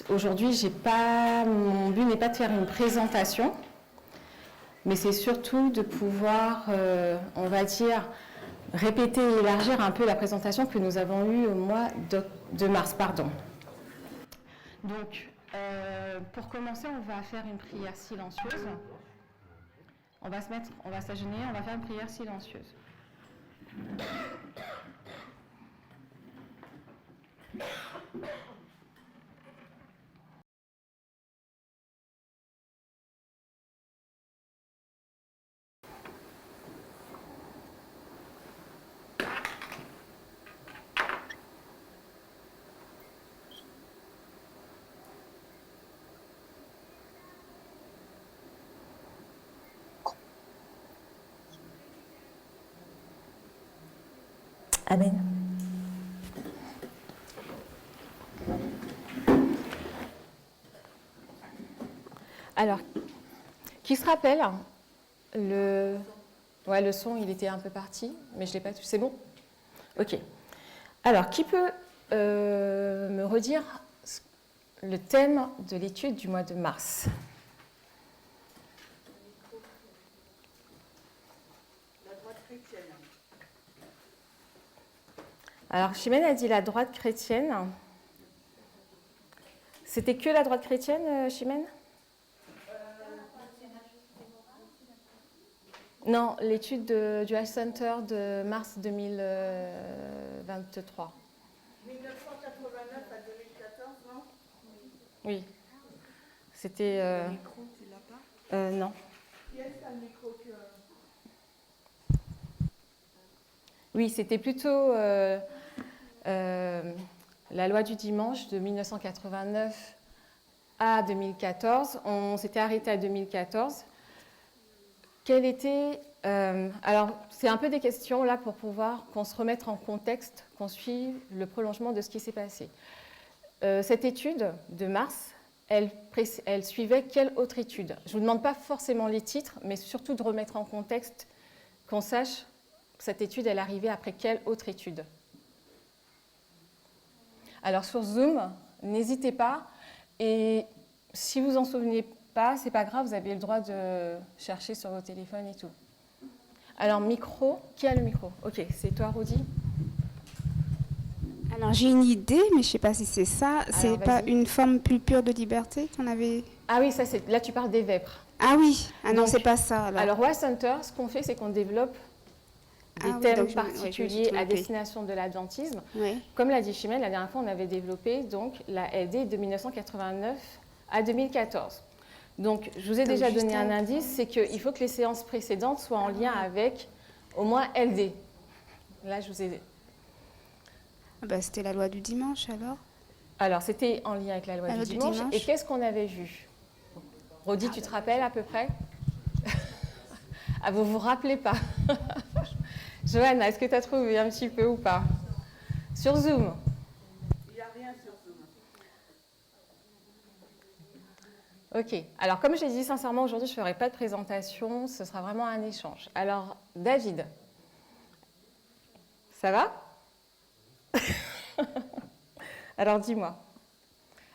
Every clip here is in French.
Aujourd'hui, mon but n'est pas de faire une présentation, mais c'est surtout de pouvoir, on va dire, répéter et élargir un peu la présentation que nous avons eue au mois de mars. Donc, pour commencer, on va faire une prière silencieuse. On va s'agenouiller, on va faire une prière silencieuse. Amen. Alors, qui se rappelle le son, il était un peu parti, mais je ne l'ai pas touché. C'est bon? Ok. Alors, qui peut me redire le thème de l'étude du mois de mars? La droite chrétienne. Alors, Chimène a dit la droite chrétienne. C'était que la droite chrétienne, Chimène? Non, l'étude du High Center de mars 2023. 1989 à 2014, non? Oui. C'était... Le micro, tu l'as pas? Non. Qui est-ce le micro que... Oui, c'était plutôt la loi du dimanche de 1989 à 2014. On s'était arrêté à 2014. Quelle était... alors, c'est un peu des questions là pour pouvoir qu'on se remette en contexte, qu'on suive le prolongement de ce qui s'est passé. Cette étude de mars, elle suivait quelle autre étude? Je ne vous demande pas forcément les titres, mais surtout de remettre en contexte, qu'on sache que cette étude, elle arrivait après quelle autre étude. Alors sur Zoom, n'hésitez pas, et si vous en souvenez pas, c'est pas grave, vous avez le droit de chercher sur vos téléphones et tout. Alors micro, qui a le micro? Ok, c'est toi, Rodi? Alors j'ai une idée, mais je ne sais pas si c'est ça. C'est pas une forme plus pure de liberté qu'on avait? Ah oui, ça c'est. Là tu parles des vêpres. Ah oui, non, c'est pas ça. Alors West Center, ce qu'on fait, c'est qu'on développe des thèmes particuliers à destination de l'adventisme. Oui. Comme l'a dit Chimène, la dernière fois, on avait développé donc la LD de 1989 à 2014. Donc, je vous ai déjà donné un indice, c'est qu'il faut que les séances précédentes soient en lien avec au moins LD. Là, je vous ai... C'était la loi du dimanche, alors? Alors, c'était en lien avec la loi du dimanche. Et qu'est-ce qu'on avait vu? Rodi, tu te rappelles à peu près? Ah, vous vous rappelez pas? Johanna, est-ce que tu as trouvé un petit peu ou pas? Sur Zoom? Il n'y a rien sur Zoom. Ok. Alors, comme je l'ai dit, sincèrement, aujourd'hui, je ne ferai pas de présentation. Ce sera vraiment un échange. Alors, David, ça va? Alors, dis-moi,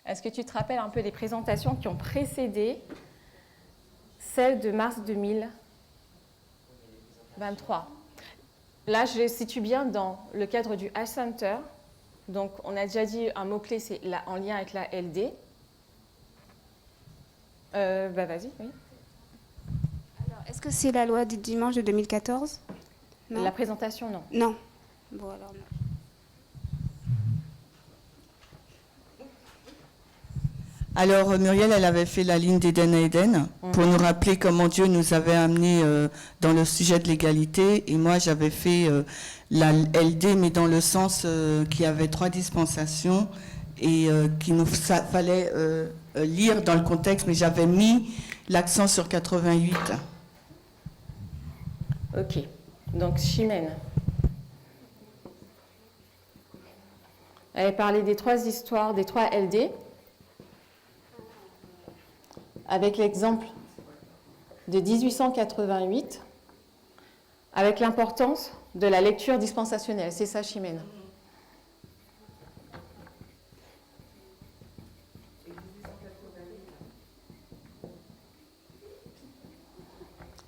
est-ce que tu te rappelles un peu des présentations qui ont précédé celle de mars 2023? Là, je les situe bien dans le cadre du High Center. Donc, on a déjà dit un mot-clé, c'est en lien avec la LD. Vas-y, oui. Alors, est-ce que c'est la loi du dimanche de 2014? Non. La présentation, non. Non. Bon, alors non. Alors, Muriel, elle avait fait la ligne d'Éden à Éden pour nous rappeler comment Dieu nous avait amenés dans le sujet de l'égalité. Et moi, j'avais fait la LD, mais dans le sens qu'il y avait 3 dispensations et qu'il nous fallait lire dans le contexte, mais j'avais mis l'accent sur 88. Ok. Donc, Chimène. Elle parlait des 3 histoires, des 3 LD. avec l'exemple de 1888, avec l'importance de la lecture dispensationelle. C'est ça, Chimène.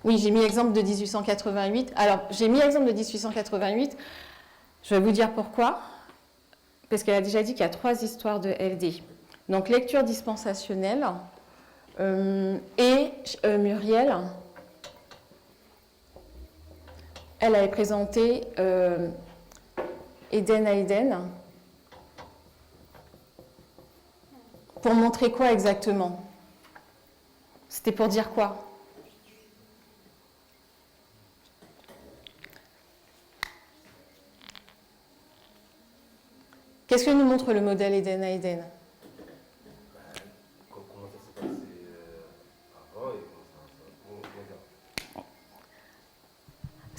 Oui, j'ai mis exemple de 1888. Alors, j'ai mis exemple de 1888. Je vais vous dire pourquoi. Parce qu'elle a déjà dit qu'il y a 3 histoires de LD. Donc, lecture dispensationelle et Muriel, elle avait présenté Eden à Eden. Pour montrer quoi exactement? C'était pour dire quoi? Qu'est-ce que nous montre le modèle Eden à Eden? Comment ça s'est passé avant et comment ça.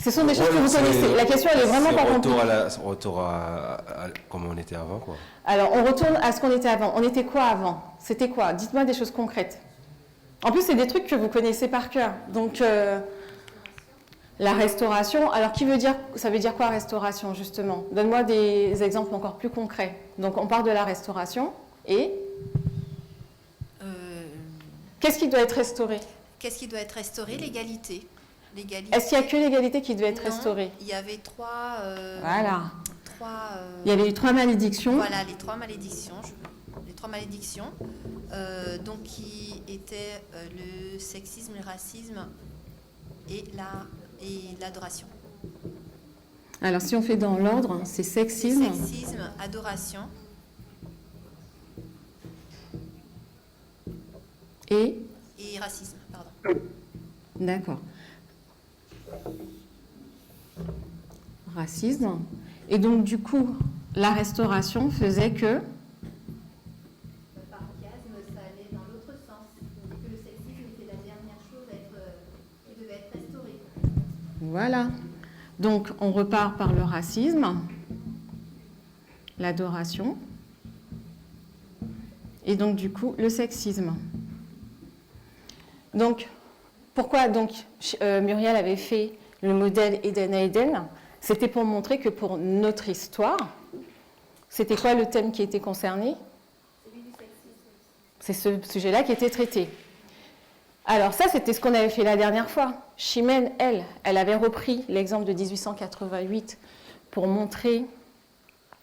Ce sont des choses que vous connaissez. La question, elle est vraiment pas compliquée. Retour à comment on était avant, quoi. Alors, on retourne à ce qu'on était avant. On était quoi avant? C'était quoi? Dites-moi des choses concrètes. En plus, c'est des trucs que vous connaissez par cœur. Donc, la restauration. Alors, ça veut dire quoi, restauration, justement? Donne-moi des exemples encore plus concrets. Donc, on part de la restauration et qu'est-ce qui doit être restauré? Qu'est-ce qui doit être restauré? L'égalité. Est-ce qu'il n'y a que l'égalité qui doit être restaurée? Il y avait 3... Voilà. Il y avait eu 3 malédictions. Voilà, les 3 malédictions. Les 3 malédictions. Donc, qui étaient le sexisme, le racisme et l'adoration. Alors, si on fait dans l'ordre, c'est sexisme. Sexisme, adoration. Et racisme, pardon. D'accord. Racisme. Et donc, du coup, la restauration faisait que... Par chiasme, ça allait dans l'autre sens. Que le sexisme était la dernière chose qui devait être restaurée. Voilà. Donc, on repart par le racisme, l'adoration, et donc, du coup, le sexisme. Donc, pourquoi donc Muriel avait fait le modèle Eden à Eden? C'était pour montrer que pour notre histoire, c'était quoi le thème qui était concerné? C'est ce sujet-là qui était traité. Alors ça, c'était ce qu'on avait fait la dernière fois. Chimène, elle avait repris l'exemple de 1888 pour montrer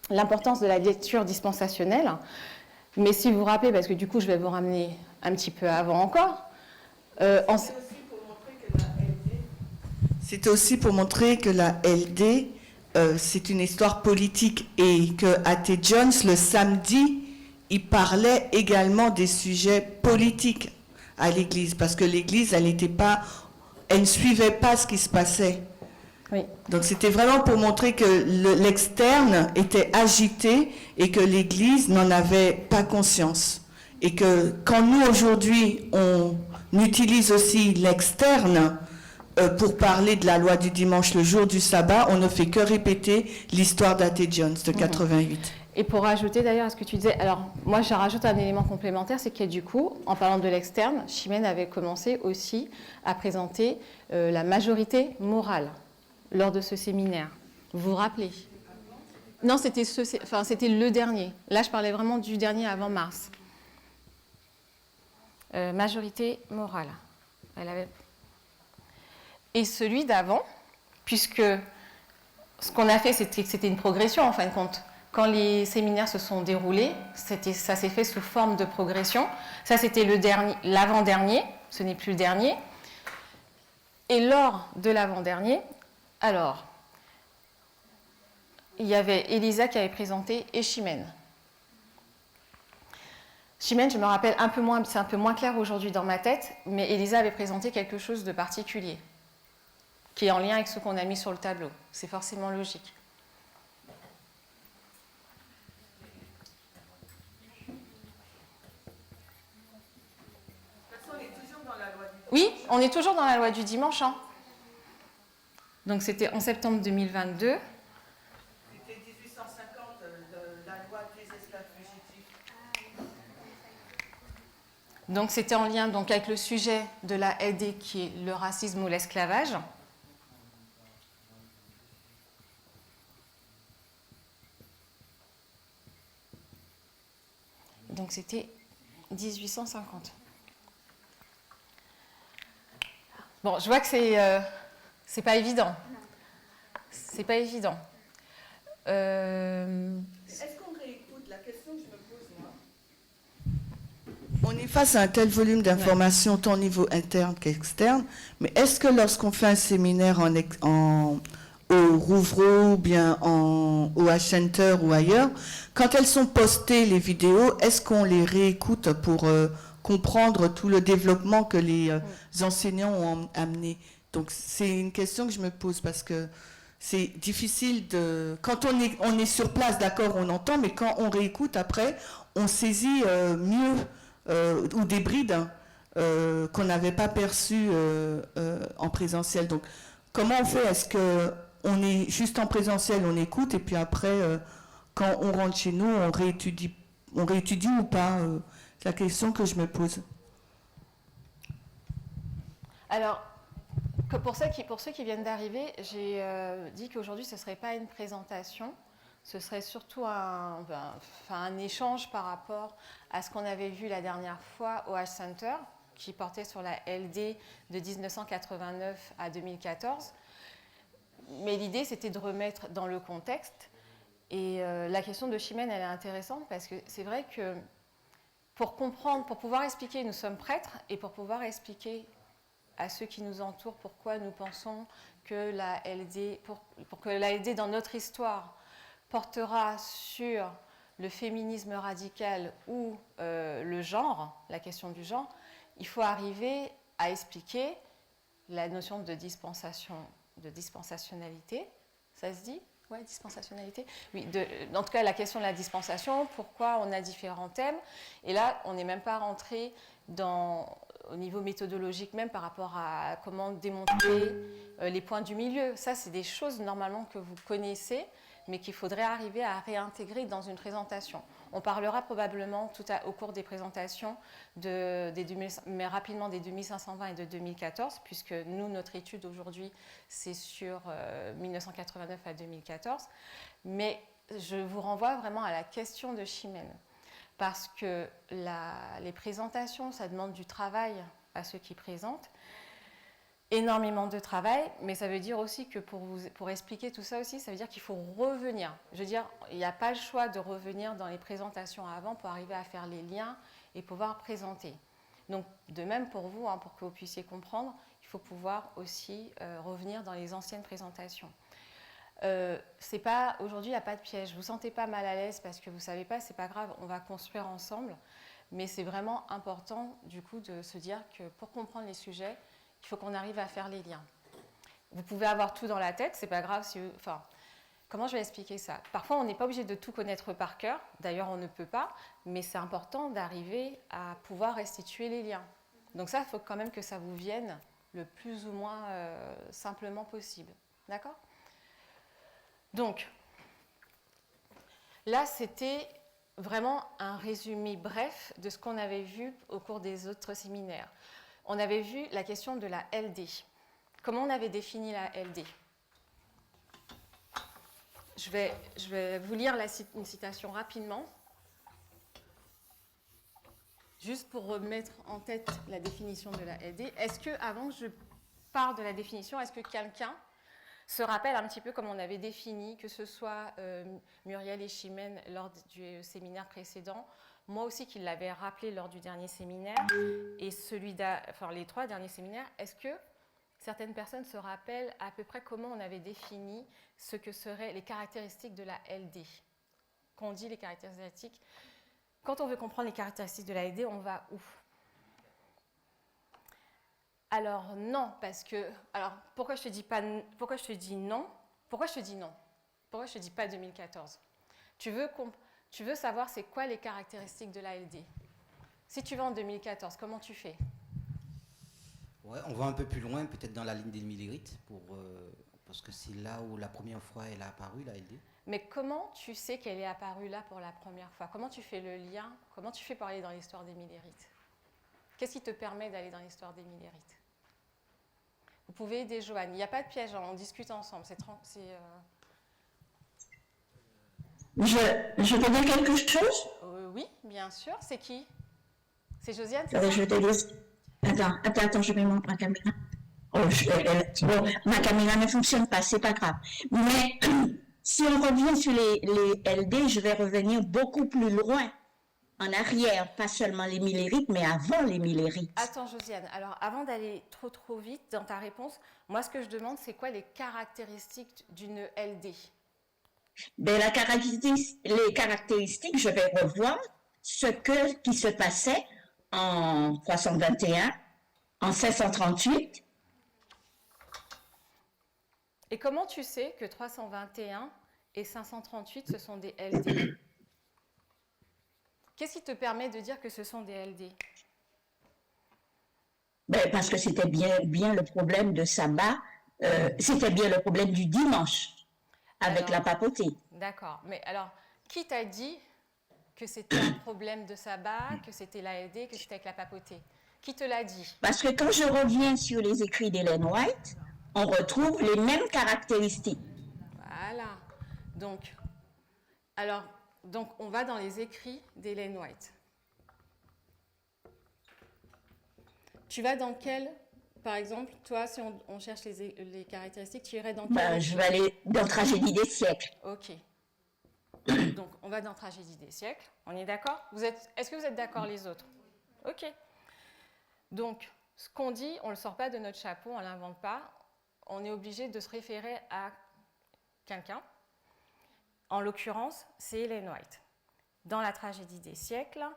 l'importance de la lecture dispensationelle. Mais si vous vous rappelez, parce que du coup, je vais vous ramener un petit peu avant encore, C'était aussi pour montrer que la LD, c'est une histoire politique et que A.T. Jones, le samedi, il parlait également des sujets politiques à l'Église, parce que l'Église, elle ne suivait pas ce qui se passait. Oui. Donc c'était vraiment pour montrer que l'externe était agité et que l'Église n'en avait pas conscience. Et que quand nous, aujourd'hui, on utilise aussi l'externe pour parler de la loi du dimanche, le jour du sabbat, on ne fait que répéter l'histoire d'A.T. Jones de 88. Et pour rajouter d'ailleurs à ce que tu disais, alors moi je rajoute un élément complémentaire, c'est que du coup, en parlant de l'externe, Chimène avait commencé aussi à présenter la majorité morale lors de ce séminaire. Vous vous rappelez? Non, c'était le dernier. Là, je parlais vraiment du dernier avant mars. Majorité morale. Et celui d'avant, puisque ce qu'on a fait, c'était une progression en fin de compte. Quand les séminaires se sont déroulés, ça s'est fait sous forme de progression. Ça, c'était l'avant-dernier, ce n'est plus le dernier. Et lors de l'avant-dernier, alors, il y avait Elisa qui avait présenté et Chimène. Chimène, je me rappelle un peu moins, c'est un peu moins clair aujourd'hui dans ma tête, mais Elisa avait présenté quelque chose de particulier, qui est en lien avec ce qu'on a mis sur le tableau. C'est forcément logique. Oui, on est toujours dans la loi du dimanche. Hein. Donc c'était en septembre 2022. C'était 1850, la loi des esclaves fugitifs. Donc c'était en lien donc, avec le sujet de la LD qui est le racisme ou l'esclavage. Donc c'était 1850. Bon, je vois que c'est pas évident. C'est pas évident. Est-ce qu'on réécoute la question que je me pose, moi? On est face à un tel volume d'informations, tant au niveau interne qu'externe, mais est-ce que lorsqu'on fait un séminaire au Rouvreau ou bien au H-Center ou ailleurs, quand elles sont postées, les vidéos, est-ce qu'on les réécoute pour comprendre tout le développement que les enseignants ont amené? Donc c'est une question que je me pose parce que c'est difficile de... Quand on est sur place, d'accord, on entend, mais quand on réécoute après, on saisit mieux ou des brides qu'on n'avait pas perçues en présentiel. Donc comment on fait? Est-ce qu'on est juste en présentiel, on écoute, et puis après, quand on rentre chez nous, on réétudie ou pas? C'est la question que je me pose. Alors, pour ceux qui viennent d'arriver, j'ai dit qu'aujourd'hui, ce ne serait pas une présentation, ce serait surtout un échange par rapport à ce qu'on avait vu la dernière fois au H-Center, qui portait sur la LD de 1989 à 2014. Mais l'idée, c'était de remettre dans le contexte. Et la question de Chimène, elle est intéressante parce que c'est vrai que pour comprendre, pour pouvoir expliquer, nous sommes prêtres, et pour pouvoir expliquer à ceux qui nous entourent pourquoi nous pensons que la LD, pour que la LD dans notre histoire portera sur le féminisme radical ou le genre, la question du genre, il faut arriver à expliquer la notion de dispensationnalité. Ça se dit? Ouais, dispensationnalité. Oui, en tout cas, la question de la dispensation, pourquoi on a différents thèmes. Et là, on n'est même pas rentré au niveau méthodologique même par rapport à comment démontrer les points du milieu. Ça, c'est des choses normalement que vous connaissez, mais qu'il faudrait arriver à réintégrer dans une présentation. On parlera probablement au cours des présentations, mais rapidement des 2520 et de 2014, puisque nous, notre étude aujourd'hui, c'est sur 1989 à 2014. Mais je vous renvoie vraiment à la question de Chimène, parce que les présentations, ça demande du travail à ceux qui présentent, énormément de travail, mais ça veut dire aussi que pour expliquer tout ça aussi, ça veut dire qu'il faut revenir. Je veux dire, il n'y a pas le choix de revenir dans les présentations avant pour arriver à faire les liens et pouvoir présenter. Donc, de même pour vous, pour que vous puissiez comprendre, il faut pouvoir aussi revenir dans les anciennes présentations. Aujourd'hui, il n'y a pas de piège. Vous ne vous sentez pas mal à l'aise parce que vous ne savez pas, ce n'est pas grave, on va construire ensemble. Mais c'est vraiment important, du coup, de se dire que pour comprendre les sujets, il faut qu'on arrive à faire les liens. Vous pouvez avoir tout dans la tête, c'est pas grave. Comment je vais expliquer ça? Parfois, on n'est pas obligé de tout connaître par cœur. D'ailleurs, on ne peut pas. Mais c'est important d'arriver à pouvoir restituer les liens. Donc ça, il faut quand même que ça vous vienne le plus ou moins simplement possible. D'accord? Donc, là, c'était vraiment un résumé bref de ce qu'on avait vu au cours des autres séminaires. On avait vu la question de la LD. Comment on avait défini la LD? Je vais vous lire une citation rapidement, juste pour remettre en tête la définition de la LD. Est-ce que, avant que je parle de la définition, est-ce que quelqu'un se rappelle un petit peu comment on avait défini, que ce soit Muriel et Chimène lors du séminaire précédent, moi aussi qui l'avais rappelé lors du dernier séminaire, et les 3 derniers séminaires, est-ce que certaines personnes se rappellent à peu près comment on avait défini ce que seraient les caractéristiques de la LD? Quand on dit les caractéristiques, quand on veut comprendre les caractéristiques de la LD, on va où? Alors non, parce que... Alors pourquoi je te dis non? Pourquoi je te dis non? Pourquoi je te dis pas 2014? Tu veux savoir c'est quoi les caractéristiques de la LD. Si tu vas en 2014, comment tu fais? Ouais, on va un peu plus loin, peut-être dans la ligne des millirites, parce que c'est là où la première fois elle a apparu, la LD. Mais comment tu sais qu'elle est apparue là pour la première fois? Comment tu fais le lien? Comment tu fais pour aller dans l'histoire des millirites? Qu'est-ce qui te permet d'aller dans l'histoire des millérites? Vous pouvez aider Joanne. Il n'y a pas de piège, hein, on discute ensemble. Je peux dire quelque chose? Oui, bien sûr. C'est qui? C'est Josiane, c'est Je ça? te dis. Attends, je vais montrer ma caméra. Oh, bon, ma caméra ne fonctionne pas, c'est pas grave. Mais si on revient sur les LD, je vais revenir beaucoup plus loin, en arrière, pas seulement les millérites, mais avant les millérites. Attends, Josiane. Alors, avant d'aller trop vite dans ta réponse, moi, ce que je demande, c'est quoi les caractéristiques d'une LD? Ben, les caractéristiques, je vais revoir qui se passait en 321, en 1638. Et comment tu sais que 321 et 538, ce sont des LD? Qu'est-ce qui te permet de dire que ce sont des LD? Ben, parce que c'était bien le problème de sabbat, c'était bien le problème du dimanche, avec la papauté. D'accord. Mais alors, qui t'a dit que c'était un problème de sabbat, que c'était la LD, que c'était avec la papauté? Qui te l'a dit? Parce que quand je reviens sur les écrits d'Ellen White, on retrouve les mêmes caractéristiques. Voilà. Donc, on va dans les écrits d'Ellen White. Tu vas dans quel, par exemple, toi, si on cherche les caractéristiques, tu irais dans quel? Je vais aller dans Tragédie des siècles. Ok. Donc, on va dans Tragédie des siècles. On est d'accord? Est-ce que vous êtes d'accord les autres? Ok. Donc, ce qu'on dit, on ne le sort pas de notre chapeau, on ne l'invente pas. On est obligé de se référer à quelqu'un. En l'occurrence, c'est Ellen White, dans la Tragédie des siècles.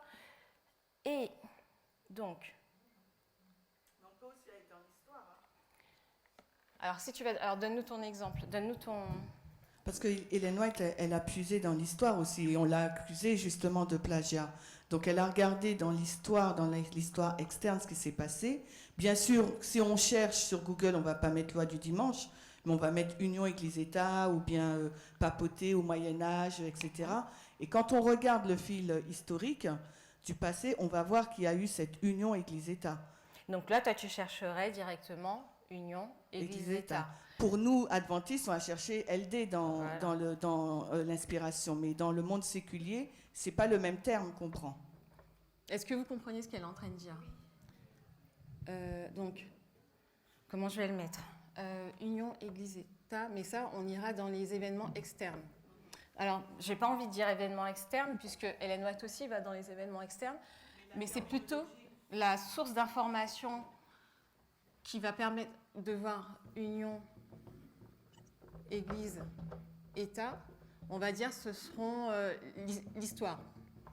Et donc... Mais on peut aussi aller dans l'histoire. Alors, donne-nous ton exemple. Donne-nous ton... Parce que Ellen White, elle a puisé dans l'histoire aussi, et on l'a accusée justement de plagiat. Donc elle a regardé dans l'histoire externe ce qui s'est passé. Bien sûr, si on cherche sur Google, on ne va pas mettre loi du dimanche, mais on va mettre union Église-État ou bien papauté au Moyen-Âge, etc. Et quand on regarde le fil historique du passé, on va voir qu'il y a eu cette union Église-État. Donc là, toi, tu chercherais directement union Église-État. Pour nous, adventistes, on va chercher LD dans l'inspiration, mais dans le monde séculier, ce n'est pas le même terme qu'on prend. Est-ce que vous comprenez ce qu'elle est en train de dire? Donc, comment je vais le mettre? Union Église-État, mais ça, on ira dans les événements externes. Alors, je n'ai pas envie de dire événements externes, puisque Ellen White aussi va dans les événements externes, mais c'est plutôt la source d'information qui va permettre de voir union Église-État. On va dire ce seront l'histoire.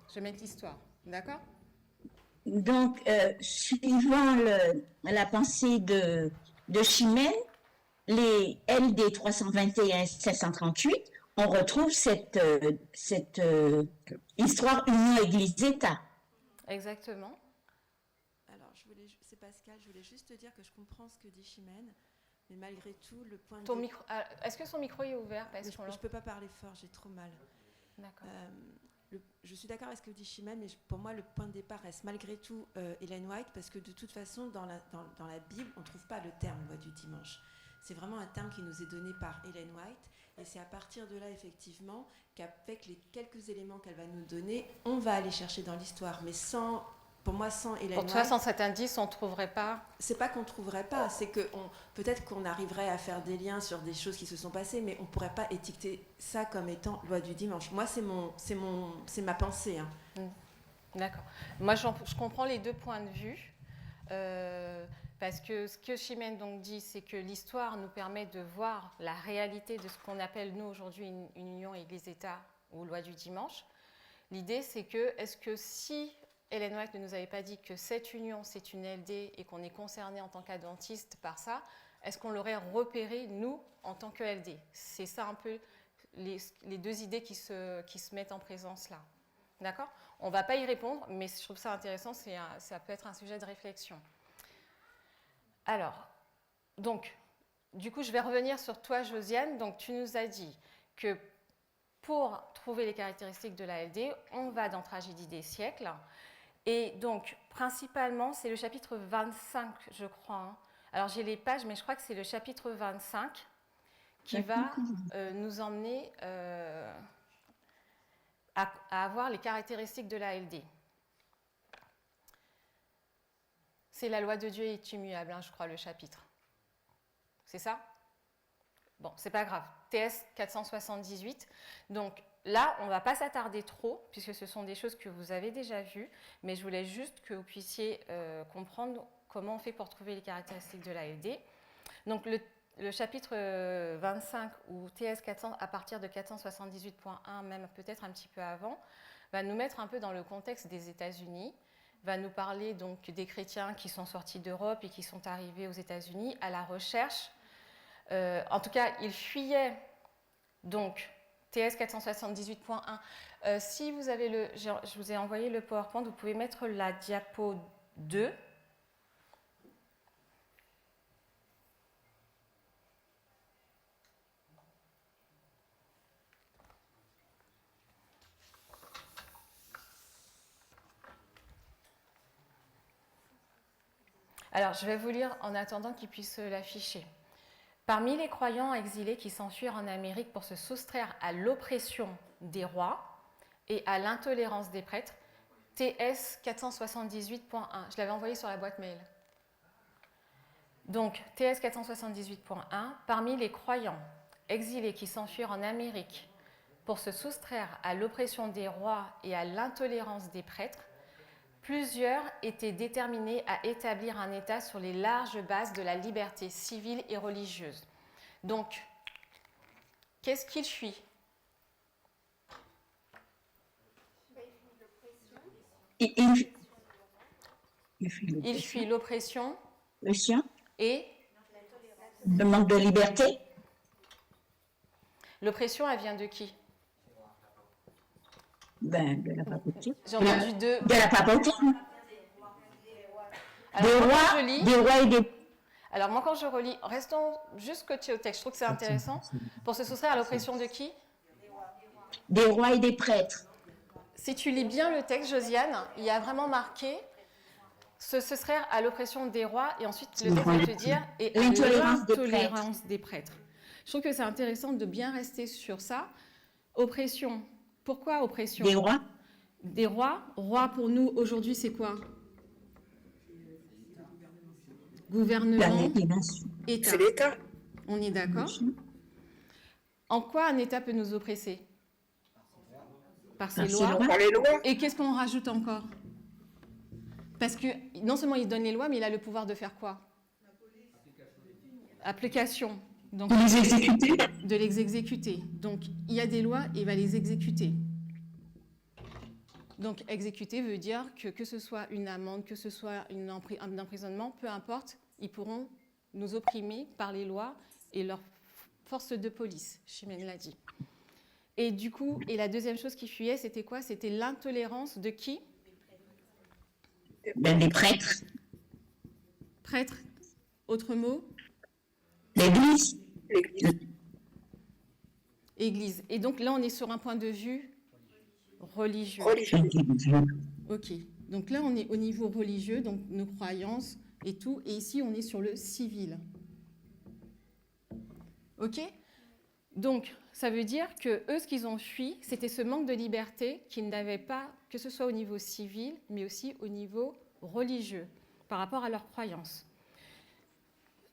Je vais mettre l'histoire, d'accord? Donc, suivant la pensée de Chimène, les LD 321 et 738, on retrouve cette histoire union Église-État. Exactement. Alors, c'est Pascal, je voulais juste te dire que je comprends ce que dit Chimène, mais malgré tout, le point de... Est-ce que son micro est ouvert? Parce je ne peux pas parler fort, j'ai trop mal. D'accord. Je suis d'accord avec ce que dit Chimène, mais pour moi, le point de départ reste malgré tout Ellen White, parce que de toute façon, dans la Bible, on ne trouve pas le terme loi du dimanche. C'est vraiment un terme qui nous est donné par Ellen White, et c'est à partir de là, effectivement, qu'avec les quelques éléments qu'elle va nous donner, on va aller chercher dans l'histoire, mais pour moi, sans Ellen White... Pour toi, sans cet indice, on ne trouverait pas... C'est pas qu'on ne trouverait pas, c'est que peut-être qu'on arriverait à faire des liens sur des choses qui se sont passées, mais on ne pourrait pas étiqueter ça comme étant loi du dimanche. Moi, c'est ma pensée. Hein. D'accord. Moi, je comprends les deux points de vue, parce que ce que Chimène donc dit, c'est que l'histoire nous permet de voir la réalité de ce qu'on appelle, nous, aujourd'hui, une union Église-État ou loi du dimanche. L'idée, c'est que, est-ce que si... Ellen White ne nous avait pas dit que cette union, c'est une LD et qu'on est concerné en tant qu'adventiste par ça, est-ce qu'on l'aurait repéré, nous, en tant que LD? C'est ça un peu les deux idées qui se mettent en présence là. D'accord? On ne va pas y répondre, mais je trouve ça intéressant, ça peut être un sujet de réflexion. Alors, donc, du coup, je vais revenir sur toi, Josiane. Donc, tu nous as dit que pour trouver les caractéristiques de la LD, on va dans Tragédie des siècles. Et donc, principalement, c'est le chapitre 25, je crois. Hein. Alors, j'ai les pages, mais je crois que c'est le chapitre 25 qui va nous emmener à avoir les caractéristiques de l'ALD. C'est la loi de Dieu est immuable, hein, je crois, le chapitre. C'est ça? Bon, c'est pas grave. TS 478. Donc là, on ne va pas s'attarder trop, puisque ce sont des choses que vous avez déjà vues, mais je voulais juste que vous puissiez comprendre comment on fait pour trouver les caractéristiques de l'ALD. Donc le chapitre 25, ou TS 400, à partir de 478.1, même peut-être un petit peu avant, va nous mettre un peu dans le contexte des États-Unis, va nous parler donc des chrétiens qui sont sortis d'Europe et qui sont arrivés aux États-Unis à la recherche. En tout cas, ils fuyaient donc TS 478.1. Si vous avez je vous ai envoyé le PowerPoint, vous pouvez mettre la diapo 2. Alors, je vais vous lire en attendant qu'ils puissent l'afficher. Parmi les croyants exilés qui s'enfuirent en Amérique pour se soustraire à l'oppression des rois et à l'intolérance des prêtres, TS 478.1. Je l'avais envoyé sur la boîte mail. Donc, TS 478.1. Parmi les croyants exilés qui s'enfuirent en Amérique pour se soustraire à l'oppression des rois et à l'intolérance des prêtres, plusieurs étaient déterminés à établir un État sur les larges bases de la liberté civile et religieuse. Donc, qu'est-ce qu'ils fuient? Il fuit l'oppression et le manque de liberté. L'oppression, elle vient de qui? Ben, de la papauté. J'ai entendu de la papauté. Des rois et des... Alors moi, quand je relis, restons juste scotchés au texte, je trouve que c'est intéressant. Pour se soustraire à l'oppression de qui? Des rois et des prêtres. Si tu lis bien le texte, Josiane, il y a vraiment marqué se soustraire à l'oppression des rois, et ensuite le texte va te dire et à l'intolérance des prêtres. Je trouve que c'est intéressant de bien rester sur ça. Oppression. Pourquoi oppression? Des rois. Des rois. Roi pour nous aujourd'hui, c'est quoi? Gouvernement. État. C'est l'État. On est d'accord? En quoi un État peut nous oppresser? Par ses lois. Par les lois. Et qu'est-ce qu'on rajoute encore? Parce que non seulement il donne les lois, mais il a le pouvoir de faire quoi? Application. Donc, de les exécuter. Donc, il y a des lois et il va les exécuter. Donc, exécuter veut dire que ce soit une amende, que ce soit un emprisonnement, peu importe, ils pourront nous opprimer par les lois et leurs forces de police, Chimène l'a dit. Et du coup, et la deuxième chose qui fuyait, c'était quoi? C'était l'intolérance de qui? Des prêtres. Prêtres. Autre mot? L'Église. Église. Et donc là, on est sur un point de vue religieux. Ok. Donc là, on est au niveau religieux, donc nos croyances et tout. Et ici, on est sur le civil. Ok? Donc, ça veut dire que eux, ce qu'ils ont fui, c'était ce manque de liberté qu'ils n'avaient pas, que ce soit au niveau civil, mais aussi au niveau religieux, par rapport à leurs croyances.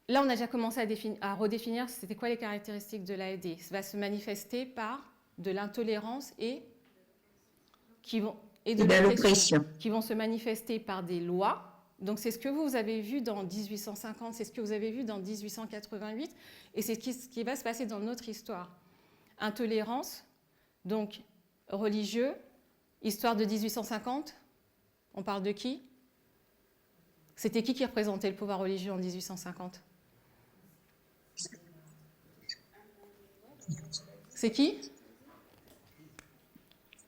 Là, on a déjà commencé à redéfinir c'était quoi les caractéristiques de l'ALD. Ça va se manifester par de l'intolérance et de l'oppression, qui vont se manifester par des lois. Donc, c'est ce que vous avez vu dans 1850, c'est ce que vous avez vu dans 1888, et c'est ce qui va se passer dans notre histoire. Intolérance, donc religieux, histoire de 1850, on parle de qui? C'était qui représentait le pouvoir religieux en 1850? C'est qui?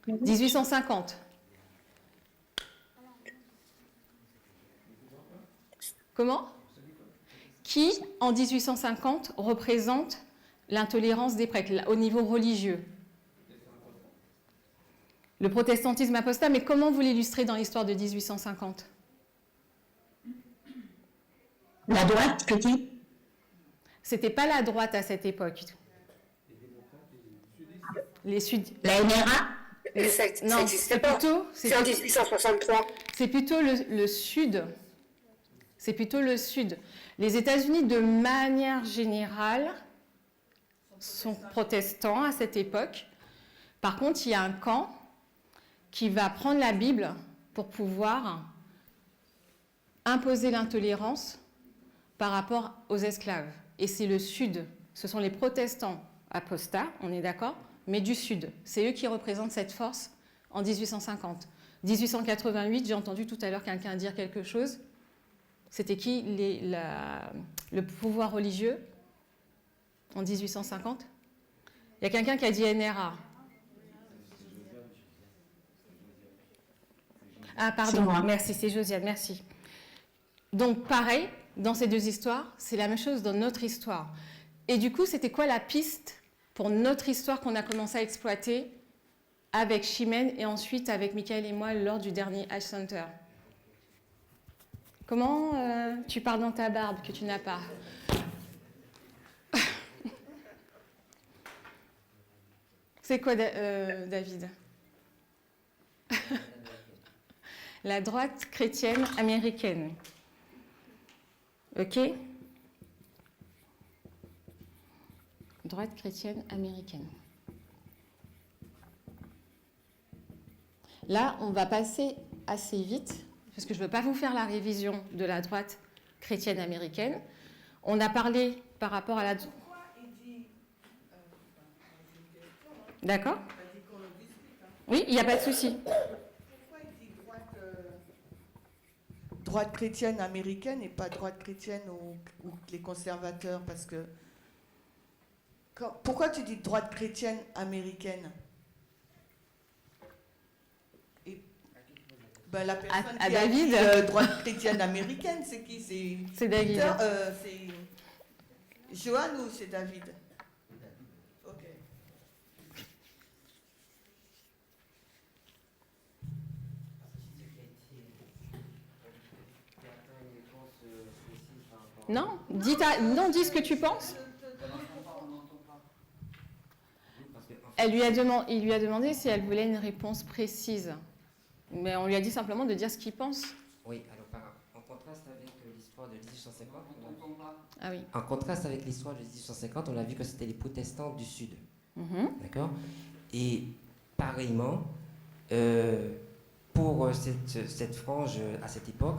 1850. Comment? Qui, en 1850, représente l'intolérance des prêtres au niveau religieux? Le protestantisme apostat, mais comment vous l'illustrez dans l'histoire de 1850? La droite chrétienne. C'était pas la droite à cette époque. Les Sud. La NRA. Non, c'est plutôt. C'est en 1863. C'est plutôt le Sud. C'est plutôt le Sud. Les États-Unis, de manière générale, sont protestants à cette époque. Par contre, il y a un camp qui va prendre la Bible pour pouvoir imposer l'intolérance par rapport aux esclaves. Et c'est le Sud. Ce sont les protestants apostats, on est d'accord, mais du Sud. C'est eux qui représentent cette force en 1850. 1888, j'ai entendu tout à l'heure quelqu'un dire quelque chose. C'était qui le pouvoir religieux en 1850? Il y a quelqu'un qui a dit NRA. Ah, pardon, merci, c'est Josiane, merci. Donc, pareil, dans ces deux histoires, c'est la même chose dans notre histoire. Et du coup, c'était quoi la piste pour notre histoire qu'on a commencé à exploiter avec Chimène et ensuite avec Michael et moi lors du dernier H Center? Comment tu parles dans ta barbe que tu n'as pas? C'est quoi, David? La droite chrétienne américaine. OK? Droite chrétienne américaine. Là, on va passer assez vite, parce que je ne veux pas vous faire la révision de la droite chrétienne américaine. On a parlé par rapport à la... D'accord? Oui, il n'y a pas de souci. Pourquoi il dit droite chrétienne américaine et pas droite chrétienne ou les conservateurs? Parce que... Pourquoi tu dis droite chrétienne américaine? La personne à qui David. a dit, droite chrétienne américaine, c'est qui? C'est David. C'est Johan ou c'est David? Ok. Non, dis ce que tu penses. Il lui a demandé si elle voulait une réponse précise. Mais on lui a dit simplement de dire ce qu'il pense. Oui, alors en contraste avec l'histoire de 1850, ah oui. En contraste avec l'histoire de 1850, on a vu que c'était les protestants du Sud. D'accord? Et pareillement, pour cette frange à cette époque,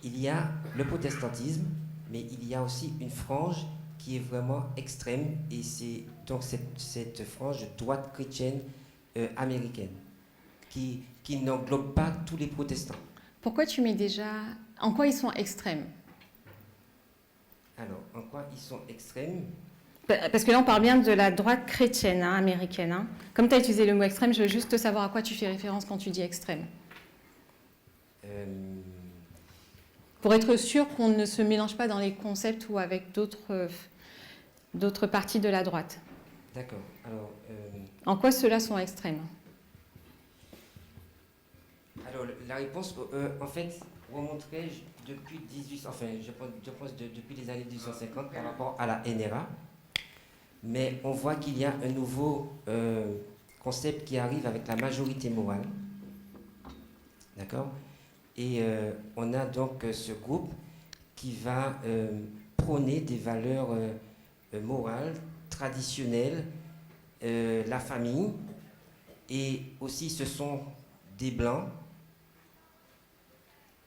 il y a le protestantisme, mais il y a aussi une frange qui est vraiment extrême, et c'est donc cette frange droite chrétienne américaine, qui n'englobe pas tous les protestants. Pourquoi tu mets déjà... En quoi ils sont extrêmes? Alors, en quoi ils sont extrêmes? Parce que là, on parle bien de la droite chrétienne américaine. Hein. Comme tu as utilisé le mot extrême, je veux juste savoir à quoi tu fais référence quand tu dis extrême. Pour être sûr qu'on ne se mélange pas dans les concepts ou avec d'autres parties de la droite. D'accord. Alors, en quoi ceux-là sont extrêmes? Alors, la réponse, en fait, remonterait depuis depuis les années 1850 par rapport à la NRA. Mais on voit qu'il y a un nouveau concept qui arrive avec la majorité morale. D'accord? Et on a donc ce groupe qui va prôner des valeurs morales, traditionnelles, la famille, et aussi ce sont des blancs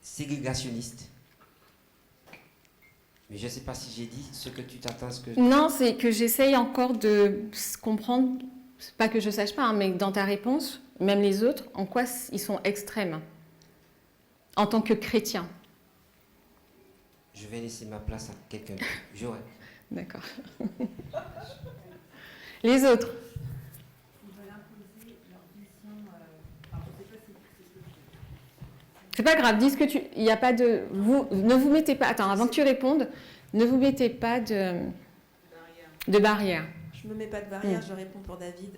ségrégationnistes. Mais je ne sais pas si j'ai dit ce que tu t'attends. Non, c'est que j'essaye encore de comprendre, c'est pas que je ne sache pas, hein, mais dans ta réponse, même les autres, en quoi ils sont extrêmes en tant que chrétiens. Je vais laisser ma place à quelqu'un d'autre. J'aurai. D'accord. Les autres. C'est pas grave, dis ce que tu... Il n'y a pas de... ne vous mettez pas... Attends, avant que tu répondes, ne vous mettez pas de barrière. Je ne me mets pas de barrière, je réponds pour David.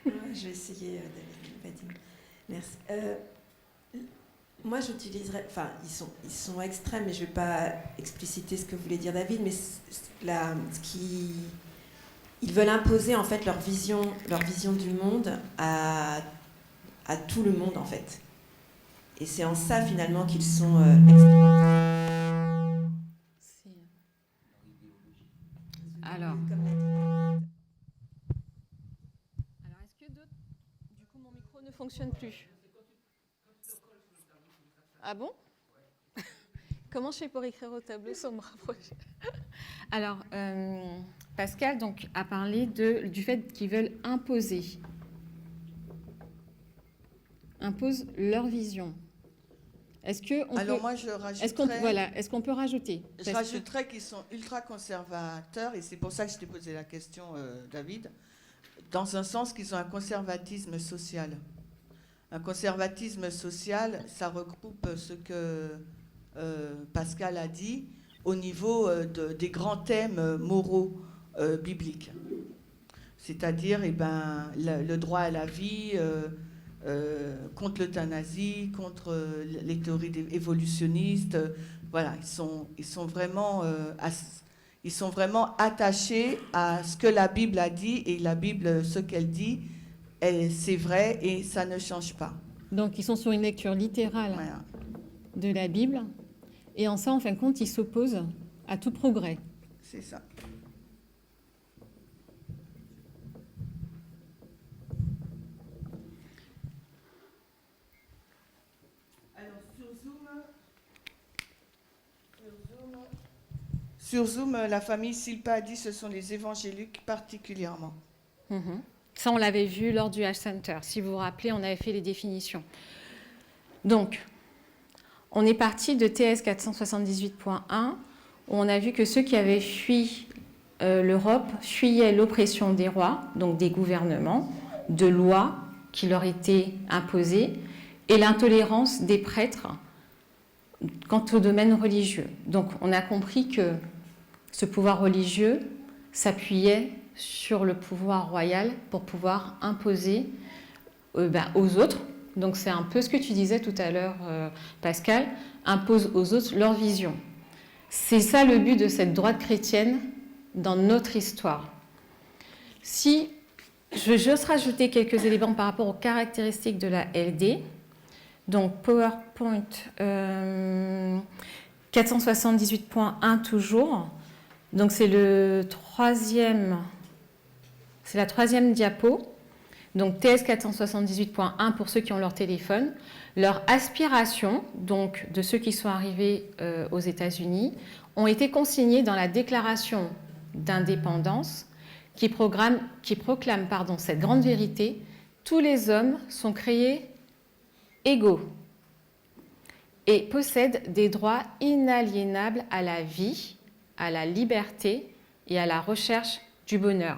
Ouais, je vais essayer, David. Vadim. Merci. Moi, j'utiliserais... Enfin, ils sont extrêmes, mais je ne vais pas expliciter ce que voulait dire David, mais ils veulent imposer, en fait, leur vision du monde à tout le monde, en fait. Et c'est en ça, finalement, qu'ils sont extrêmes. Alors, est-ce que d'autres... Du coup, mon micro ne fonctionne plus. Ah bon? Comment je fais pour écrire au tableau sans me rapprocher? Alors, Pascal donc, a parlé du fait qu'ils veulent imposer leur vision. Est-ce qu'on peut rajouter? Je rajouterais qu'ils sont ultra conservateurs, et c'est pour ça que je t'ai posé la question, David, dans un sens qu'ils ont un conservatisme social. Un conservatisme social, ça regroupe ce que Pascal a dit au niveau des grands thèmes moraux bibliques. C'est-à-dire le droit à la vie, contre l'euthanasie, contre les théories évolutionnistes. Voilà, ils sont vraiment attachés à ce que la Bible a dit, et la Bible, ce qu'elle dit, c'est vrai et ça ne change pas. Donc ils sont sur une lecture littérale de la Bible, et en ça, en fin de compte, ils s'opposent à tout progrès. C'est ça. Sur Zoom, la famille Silpa a dit ce sont les évangéliques particulièrement. Ça, on l'avait vu lors du H-Center. Si vous vous rappelez, on avait fait les définitions. Donc, on est parti de TS 478.1, où on a vu que ceux qui avaient fui l'Europe fuyaient l'oppression des rois, donc des gouvernements, de lois qui leur étaient imposées, et l'intolérance des prêtres quant au domaine religieux. Donc, on a compris que ce pouvoir religieux s'appuyait sur le pouvoir royal pour pouvoir imposer aux autres. Donc c'est un peu ce que tu disais tout à l'heure, Pascal, impose aux autres leur vision. C'est ça le but de cette droite chrétienne dans notre histoire. Si je veux juste rajouter quelques éléments par rapport aux caractéristiques de la LD, donc PowerPoint 478.1 toujours, donc c'est la troisième diapo. Donc TS 478.1 pour ceux qui ont leur téléphone. Leur aspiration, donc de ceux qui sont arrivés aux États-Unis, ont été consignées dans la déclaration d'indépendance qui proclame cette grande vérité: tous les hommes sont créés égaux et possèdent des droits inaliénables à la vie, à la liberté et à la recherche du bonheur.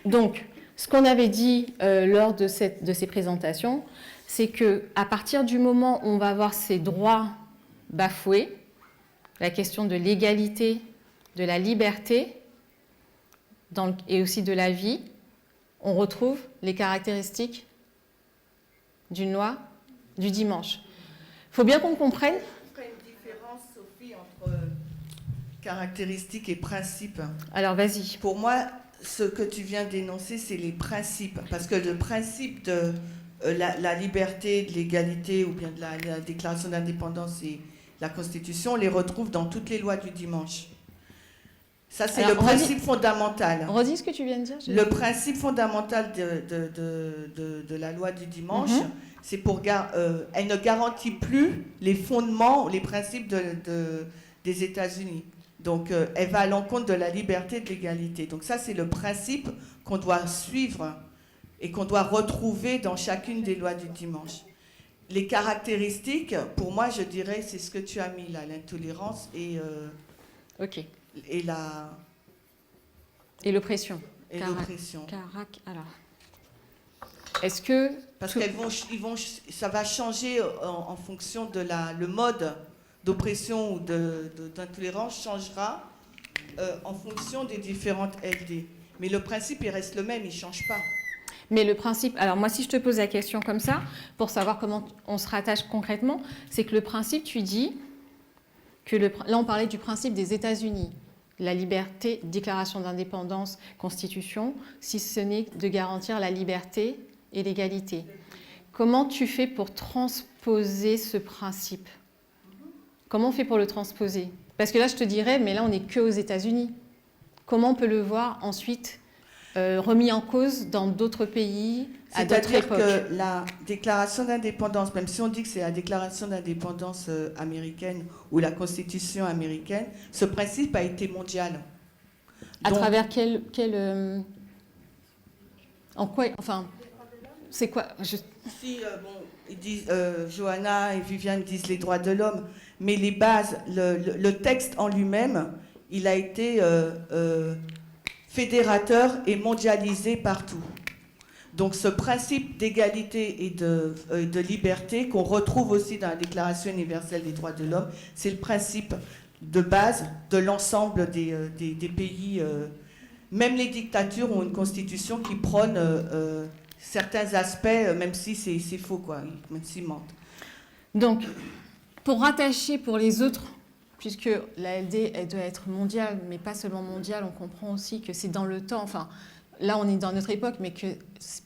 Donc, ce qu'on avait dit lors de ces présentations, c'est qu'à partir du moment où on va avoir ces droits bafoués, la question de l'égalité, de la liberté et aussi de la vie, on retrouve les caractéristiques d'une loi du dimanche. Il faut bien qu'on comprenne. Je ferai une différence, Sophie, entre caractéristiques et principes. Alors, vas-y. Pour moi, ce que tu viens d'énoncer, c'est les principes. Parce que le principe de la liberté, de l'égalité, ou bien de la déclaration d'indépendance et la Constitution, on les retrouve dans toutes les lois du dimanche. Ça, c'est le principe fondamental. Redis ce que tu viens de dire. Le principe fondamental de la loi du dimanche, c'est elle ne garantit plus les fondements, les principes des États-Unis. Donc, elle va à l'encontre de la liberté et de l'égalité. Donc ça, c'est le principe qu'on doit suivre et qu'on doit retrouver dans chacune des lois du dimanche. Les caractéristiques, pour moi, je dirais, c'est ce que tu as mis là, l'intolérance et l'oppression. Et l'oppression. Alors, est-ce que... Parce ça va changer en fonction de le mode d'oppression ou d'intolérance changera en fonction des différentes LD. Mais le principe, il reste le même, il ne change pas. Mais le principe, alors moi si je te pose la question comme ça, pour savoir comment on se rattache concrètement, c'est que le principe, tu dis que là on parlait du principe des États-Unis, la liberté, déclaration d'indépendance, constitution, si ce n'est de garantir la liberté et l'égalité. Comment tu fais pour transposer ce principe? Comment on fait pour le transposer? Parce que là je te dirais, mais là on n'est que aux États-Unis. Comment on peut le voir ensuite remis en cause dans d'autres pays, à d'autres époques? C'est-à-dire que la déclaration d'indépendance, même si on dit que c'est la déclaration d'indépendance américaine ou la constitution américaine, ce principe a été mondial. À travers quel en quoi, enfin, c'est quoi Si, bon, ils disent, Johanna et Viviane disent les droits de l'homme, mais les bases, le texte en lui-même, il a été fédérateur et mondialisé partout. Donc ce principe d'égalité et de liberté qu'on retrouve aussi dans la Déclaration universelle des droits de l'homme, c'est le principe de base de l'ensemble des pays. Même les dictatures ont une constitution qui prône certains aspects, même si c'est faux, quoi, même s'ils mentent. Donc, pour rattacher pour les autres, puisque la LD, elle doit être mondiale, mais pas seulement mondiale, on comprend aussi que c'est dans le temps, enfin, là on est dans notre époque, mais que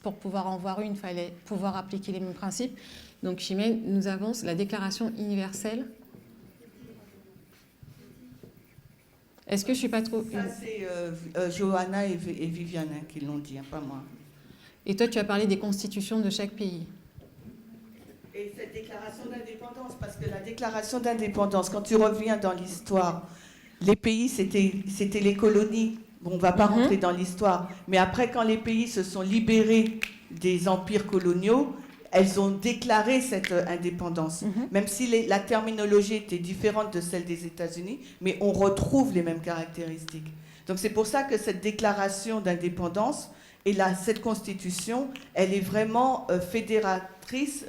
pour pouvoir en voir une, il fallait pouvoir appliquer les mêmes principes. Donc, Chimène nous avance la Déclaration universelle. Est-ce que je ne suis pas trop... Ça, c'est Johanna et Viviane qui l'ont dit, hein, pas moi. Et toi, tu as parlé des constitutions de chaque pays. Et cette déclaration d'indépendance, parce que la déclaration d'indépendance, quand tu reviens dans l'histoire, les pays, c'était les colonies. Bon, on ne va pas rentrer dans l'histoire. Mais après, quand les pays se sont libérés des empires coloniaux, elles ont déclaré cette indépendance. Même si la terminologie était différente de celle des États-Unis, mais on retrouve les mêmes caractéristiques. Donc c'est pour ça que cette déclaration d'indépendance et cette constitution, elle est vraiment fédératrice.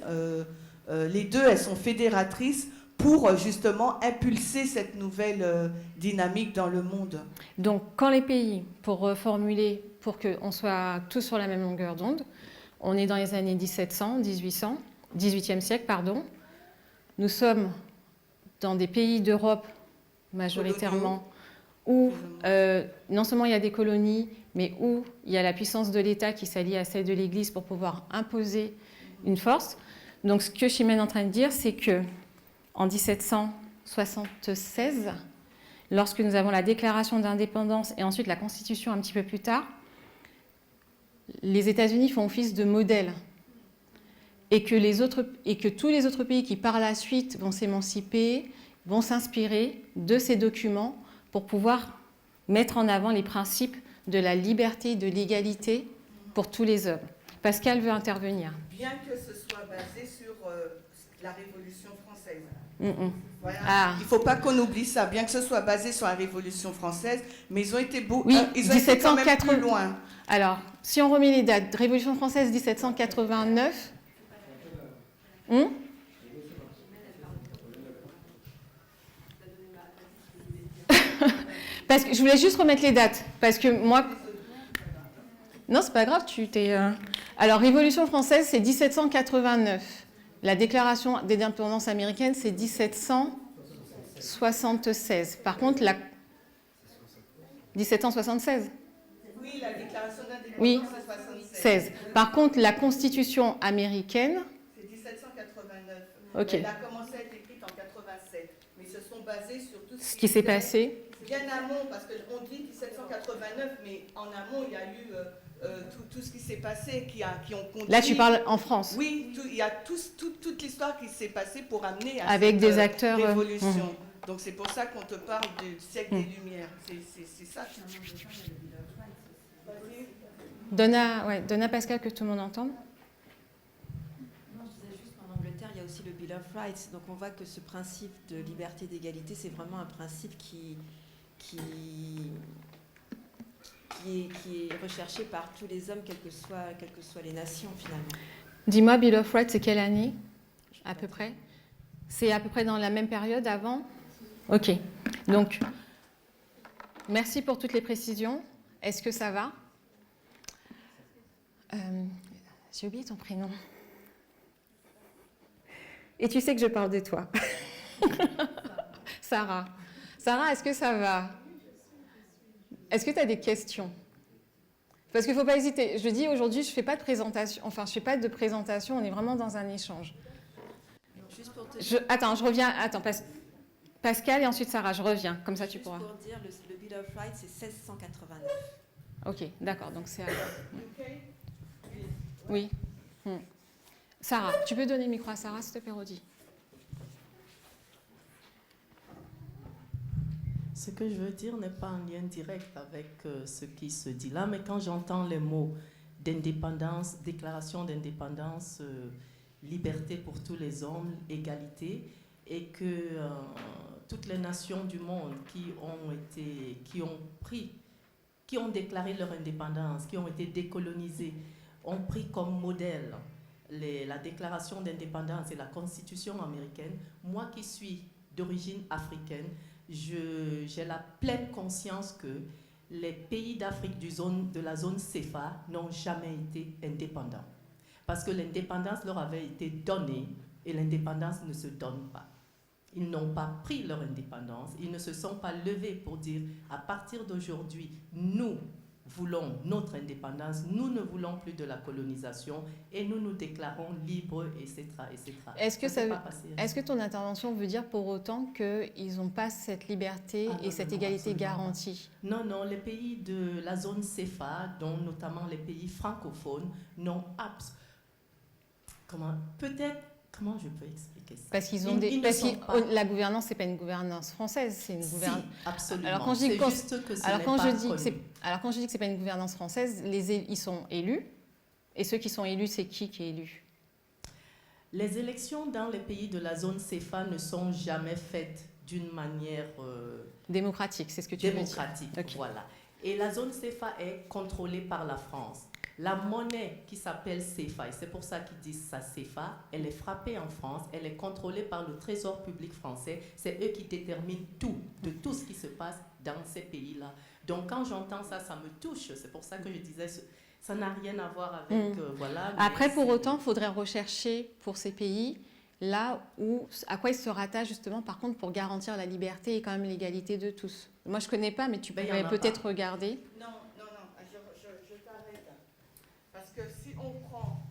Les deux, elles sont fédératrices pour justement impulser cette nouvelle dynamique dans le monde. Donc quand les pays, pour reformuler, pour qu'on soit tous sur la même longueur d'onde, on est dans les années 1700, 1800, 18e siècle, pardon. Nous sommes dans des pays d'Europe majoritairement où non seulement il y a des colonies, mais où il y a la puissance de l'État qui s'allie à celle de l'Église pour pouvoir imposer une force. Donc ce que Chimène est en train de dire, c'est que en 1776, lorsque nous avons la déclaration d'indépendance et ensuite la Constitution un petit peu plus tard, les États-Unis font office de modèle et que tous les autres pays qui par la suite vont s'émanciper, vont s'inspirer de ces documents pour pouvoir mettre en avant les principes de la liberté et de l'égalité pour tous les hommes. Pascal veut intervenir. Bien que ce soit basé sur la Révolution française. Voilà. Ah. Il ne faut pas qu'on oublie ça, bien que ce soit basé sur la Révolution française, mais ils ont été ils ont été quand même plus loin. Alors, si on remet les dates, Révolution française 1789. Parce que je voulais juste remettre les dates, parce que moi... Non, c'est pas grave, tu t'es... Alors, Révolution française, c'est 1789. La déclaration d'indépendance américaine, c'est 1776. Par contre, 1776. Oui, la déclaration d'indépendance, oui, c'est 16. Par contre, la Constitution américaine... C'est 1789. Ok. Elle a commencé à être écrite en 87. Mais se sont basés sur tout ce qui s'est passé. Bien amont, parce qu'on dit 1789, mais en amont, il y a eu tout ce qui s'est passé, qui ont conduit... Là, tu parles en France. Oui, il y a toute l'histoire qui s'est passée pour amener à avec cette des acteurs, révolution. Donc c'est pour ça qu'on te parle du siècle des Lumières. C'est ça. Donne à Pascal que tout le monde entende. Non, je disais juste qu'en Angleterre, il y a aussi le Bill of Rights. Donc on voit que ce principe de liberté et d'égalité, c'est vraiment un principe qui est recherché par tous les hommes, quelles que soient les nations, finalement. Dis-moi, Bill of Rights, c'est quelle année, à peu près? C'est à peu près dans la même période avant? Ok. Donc, merci pour toutes les précisions. Est-ce que ça va? J'ai oublié ton prénom. Et tu sais que je parle de toi. Sarah. Sarah, est-ce que ça va? Est-ce que tu as des questions? Parce qu'il ne faut pas hésiter. Je dis aujourd'hui, je ne fais pas de présentation. Enfin, je ne fais pas de présentation. On est vraiment dans un échange. Juste pour te Attends, je reviens. Attends, Pascal et ensuite Sarah, je reviens. Comme ça, tu juste pourras. pour dire, le Bill of Rights, c'est 1689. Ok, d'accord. Donc c'est. Oui. Sarah, tu peux donner le micro à Sarah, s'il te plaît, Rodi. Ce que je veux dire n'est pas en lien direct avec ce qui se dit là, mais quand j'entends les mots d'indépendance, déclaration d'indépendance, liberté pour tous les hommes, égalité, et que toutes les nations du monde qui ont déclaré leur indépendance, qui ont été décolonisées, ont pris comme modèle la déclaration d'indépendance et la constitution américaine. Moi qui suis d'origine africaine, j'ai la pleine conscience que les pays d'Afrique de la zone CFA n'ont jamais été indépendants. Parce que l'indépendance leur avait été donnée et l'indépendance ne se donne pas. Ils n'ont pas pris leur indépendance, ils ne se sont pas levés pour dire à partir d'aujourd'hui, nous voulons notre indépendance, nous ne voulons plus de la colonisation et nous nous déclarons libres, etc. Est-ce que ton intervention veut dire pour autant qu'ils n'ont pas cette liberté et cette égalité garantie? Non, non, les pays de la zone CFA, dont notamment les pays francophones, n'ont Comment je peux expliquer ça? Parce qu'ils ont la gouvernance, c'est pas une gouvernance française, c'est une gouvernance. Si, absolument. Alors quand je dis que c'est pas une gouvernance française, ils sont élus. Et ceux qui sont élus, c'est qui est élu? Les élections dans les pays de la zone CFA ne sont jamais faites d'une manière démocratique, c'est ce que tu veux dire. Démocratique, voilà. Et la zone CFA est contrôlée par la France. La monnaie qui s'appelle CFA, et c'est pour ça qu'ils disent ça CFA, elle est frappée en France, elle est contrôlée par le Trésor public français. C'est eux qui déterminent de tout ce qui se passe dans ces pays-là. Donc quand j'entends ça, ça me touche. C'est pour ça que je disais, ça n'a rien à voir avec... voilà. Après, pour autant, il faudrait rechercher pour ces pays là à quoi ils se rattachent justement, par contre, pour garantir la liberté et quand même l'égalité de tous. Moi, je ne connais pas, mais tu pourrais peut-être regarder. Non, je t'arrête. Parce que si on prend...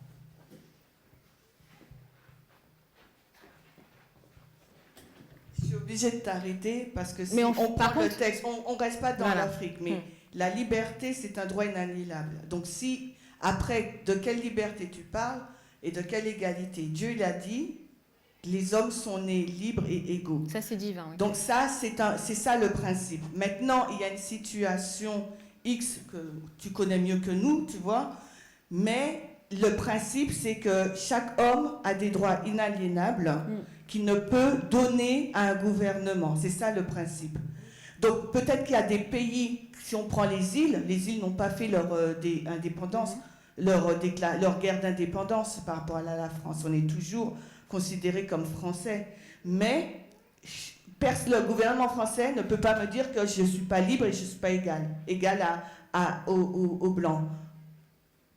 Je suis obligée de t'arrêter parce que si on prend le texte, on ne reste pas dans l'Afrique, mais la liberté, c'est un droit inaliénable. Donc si, après, de quelle liberté tu parles et de quelle égalité? Dieu, il a dit, les hommes sont nés libres et égaux. Ça, c'est divin. Oui. Donc ça, c'est ça le principe. Maintenant, il y a une situation X que tu connais mieux que nous, tu vois, mais le principe, c'est que chaque homme a des droits inaliénables qu'il ne peut donner à un gouvernement. C'est ça le principe. Donc peut-être qu'il y a des pays, si on prend les îles n'ont pas fait leur indépendance, leur guerre d'indépendance par rapport à la France. On est toujours considérés comme français. Mais le gouvernement français ne peut pas me dire que je ne suis pas libre et je ne suis pas égal aux Blancs.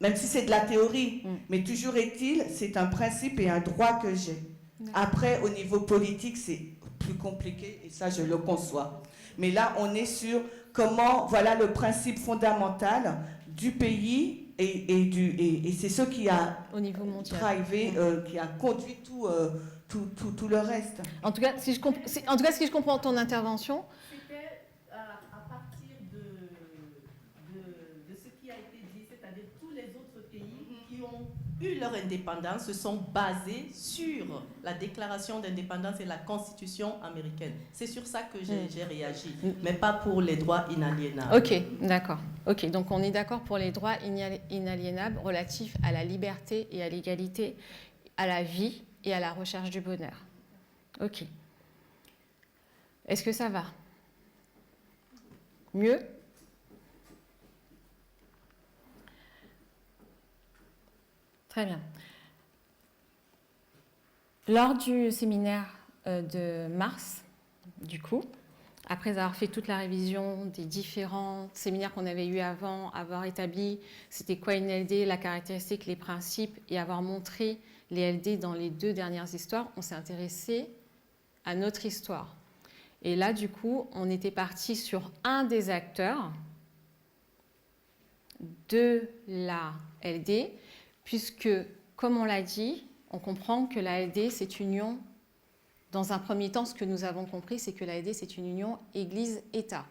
Même si c'est de la théorie. Mais toujours est-il, c'est un principe et un droit que j'ai. Après, au niveau politique, c'est plus compliqué et ça, je le conçois. Mais là, on est sur comment, voilà le principe fondamental du pays et c'est ce qui a au niveau mondial drivé, qui a conduit tout le reste. En tout cas, si je comprends ton intervention, c'était à partir de ce qui a été dit, c'est-à-dire tous les autres pays qui ont eu leur indépendance se sont basés sur la déclaration d'indépendance et la constitution américaine. C'est sur ça que j'ai réagi, mais pas pour les droits inaliénables. Ok, d'accord. Ok, donc on est d'accord pour les droits inaliénables relatifs à la liberté et à l'égalité, à la vie et à la recherche du bonheur. Ok. Est-ce que ça va? Mieux? Très bien. Lors du séminaire de mars, du coup, après avoir fait toute la révision des différents séminaires qu'on avait eus avant, avoir établi c'était quoi une LD, la caractéristique, les principes, et avoir montré les LD dans les 2 dernières histoires, on s'est intéressé à notre histoire. Et là, du coup, on était parti sur un des acteurs de la LD, puisque, comme on l'a dit, on comprend que la LD, c'est une union. Dans un premier temps, ce que nous avons compris, c'est que la LD, c'est une union Église-État.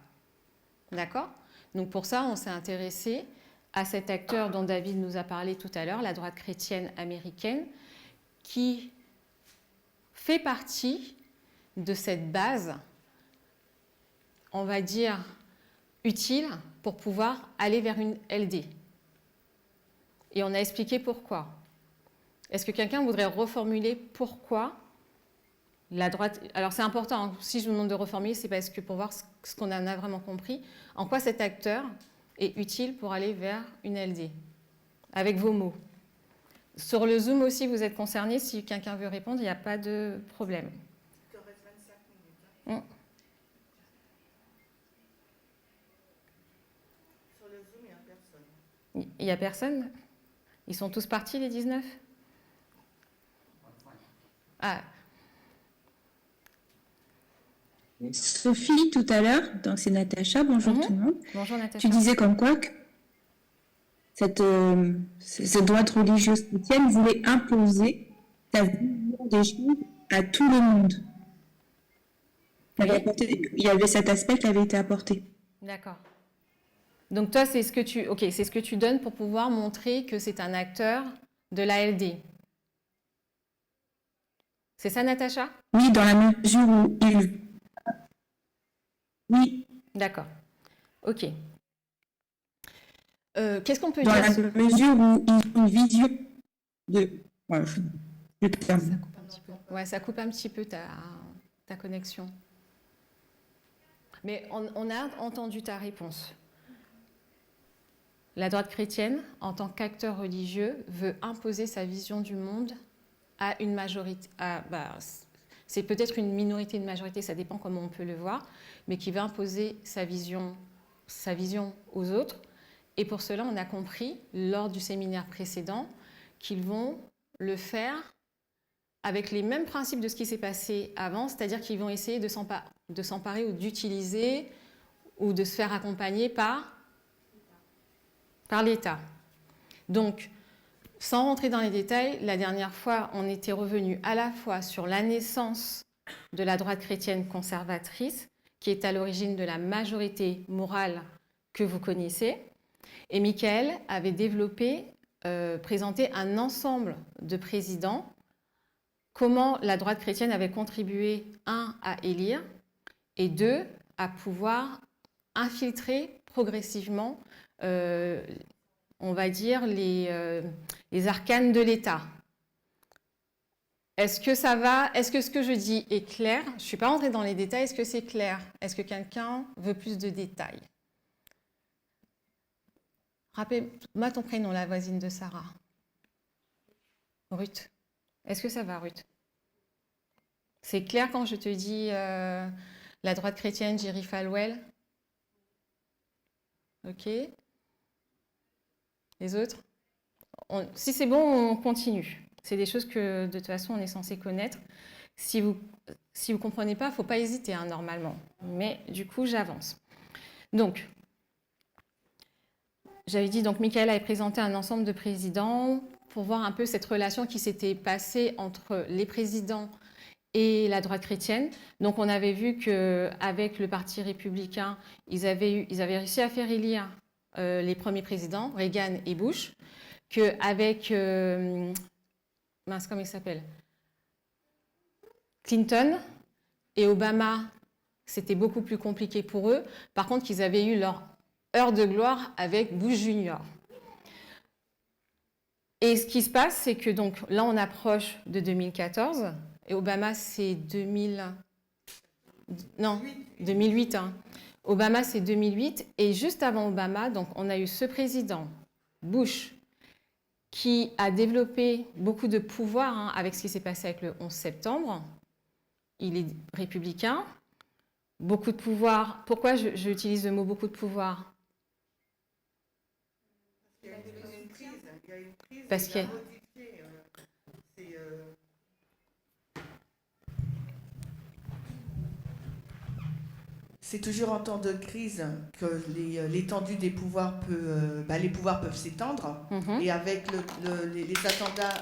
D'accord? Donc pour ça, on s'est intéressé à cet acteur dont David nous a parlé tout à l'heure, la droite chrétienne américaine, qui fait partie de cette base, on va dire, utile pour pouvoir aller vers une LD. Et on a expliqué pourquoi. Est-ce que quelqu'un voudrait reformuler pourquoi la droite... Alors c'est important, hein, si je vous demande de reformuler, c'est parce que pour voir ce qu'on en a vraiment compris, en quoi cet acteur est utile pour aller vers une LD, avec vos mots. Sur le Zoom aussi, vous êtes concernés, si quelqu'un veut répondre, il n'y a pas de problème. Il te reste 25 minutes. Sur le Zoom, il n'y a personne. Il n'y a personne? Ils sont tous partis, les 19? Ah. Sophie, tout à l'heure, donc c'est Natacha, bonjour tout le monde. Bonjour Natacha. Tu disais comme quoi que cette droite religieuse chrétienne voulait imposer sa vision des choses à tout le monde. Il y avait cet aspect qui avait été apporté. D'accord. Donc toi, c'est ce que c'est ce que tu donnes pour pouvoir montrer que c'est un acteur de la LD. C'est ça, Natacha? Oui, dans la mesure où il... Oui. D'accord. Ok. Qu'est-ce qu'on peut dire? Dans la mesure où il a une vision de... Ouais, ça coupe un petit peu. Ouais, ça coupe un petit peu ta connexion. Mais on a entendu ta réponse. La droite chrétienne, en tant qu'acteur religieux, veut imposer sa vision du monde à une majorité. C'est peut-être une minorité, une majorité, ça dépend comment on peut le voir, mais qui veut imposer sa vision aux autres. Et pour cela, on a compris, lors du séminaire précédent, qu'ils vont le faire avec les mêmes principes de ce qui s'est passé avant, c'est-à-dire qu'ils vont essayer de s'emparer ou d'utiliser ou de se faire accompagner par l'État. Donc, sans rentrer dans les détails, la dernière fois, on était revenu à la fois sur la naissance de la droite chrétienne conservatrice, qui est à l'origine de la majorité morale que vous connaissez, et Michael avait présenté un ensemble de présidents, comment la droite chrétienne avait contribué, 1, à élire, et 2, à pouvoir infiltrer progressivement on va dire, les arcanes de l'État. Est-ce que ça va? Est-ce que ce que je dis est clair? Je ne suis pas rentrée dans les détails. Est-ce que c'est clair? Est-ce que quelqu'un veut plus de détails? Rappelle-moi ton prénom, la voisine de Sarah. Ruth. Est-ce que ça va, Ruth? C'est clair quand je te dis la droite chrétienne, Jerry Falwell? Ok. Les autres? Si c'est bon, on continue. C'est des choses que, de toute façon, on est censé connaître. Si vous ne comprenez pas, il ne faut pas hésiter, hein, normalement. Mais du coup, j'avance. Donc, j'avais dit, donc, Michael avait présenté un ensemble de présidents pour voir un peu cette relation qui s'était passée entre les présidents et la droite chrétienne. Donc, on avait vu qu'avec le Parti républicain, ils avaient réussi à faire élire les premiers présidents, Reagan et Bush, qu'avec, comment il s'appelle, Clinton et Obama, c'était beaucoup plus compliqué pour eux. Par contre, qu'ils avaient eu leur heure de gloire avec Bush Junior. Et ce qui se passe, c'est que donc, là, on approche de 2014, et Obama, c'est 2008. Hein. Obama, c'est 2008, et juste avant Obama, donc, on a eu ce président, Bush, qui a développé beaucoup de pouvoir, hein, avec ce qui s'est passé avec le 11 septembre. Il est républicain. Beaucoup de pouvoir. Pourquoi j'utilise le mot beaucoup de pouvoir? Il y a une prise, Parce il a qu'il y a- modifié, c'est toujours en temps de crise que l'étendue des pouvoirs peut, les pouvoirs peuvent s'étendre. Mhm. Et avec les attentats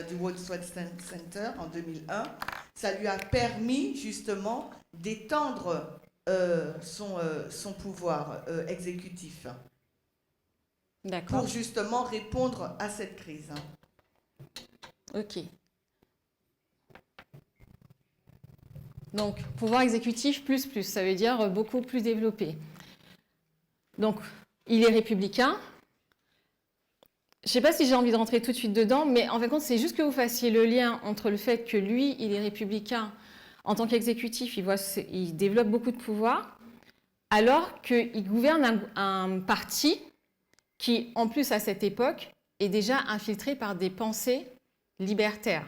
du World Trade Center en 2001, ça lui a permis justement d'étendre son pouvoir exécutif D'accord. pour justement répondre à cette crise. Ok. Donc, pouvoir exécutif plus, ça veut dire beaucoup plus développé. Donc, il est républicain. Je ne sais pas si j'ai envie de rentrer tout de suite dedans, mais en fin de compte, c'est juste que vous fassiez le lien entre le fait que lui, il est républicain en tant qu'exécutif, il développe beaucoup de pouvoir, alors qu'il gouverne un parti qui, en plus à cette époque, est déjà infiltré par des pensées libertaires.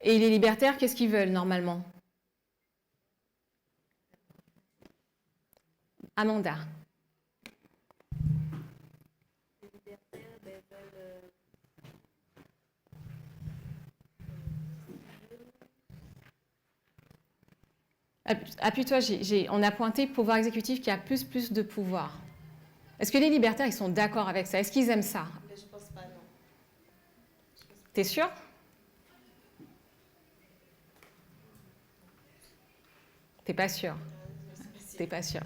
Et les libertaires, qu'est-ce qu'ils veulent normalement? Amanda. Appuie-toi, on a pointé pouvoir exécutif qui a plus de pouvoir. Est-ce que les libertaires, ils sont d'accord avec ça? Est-ce qu'ils aiment ça? Je pense pas, non. T'es sûr? T'es pas sûr? T'es pas sûr.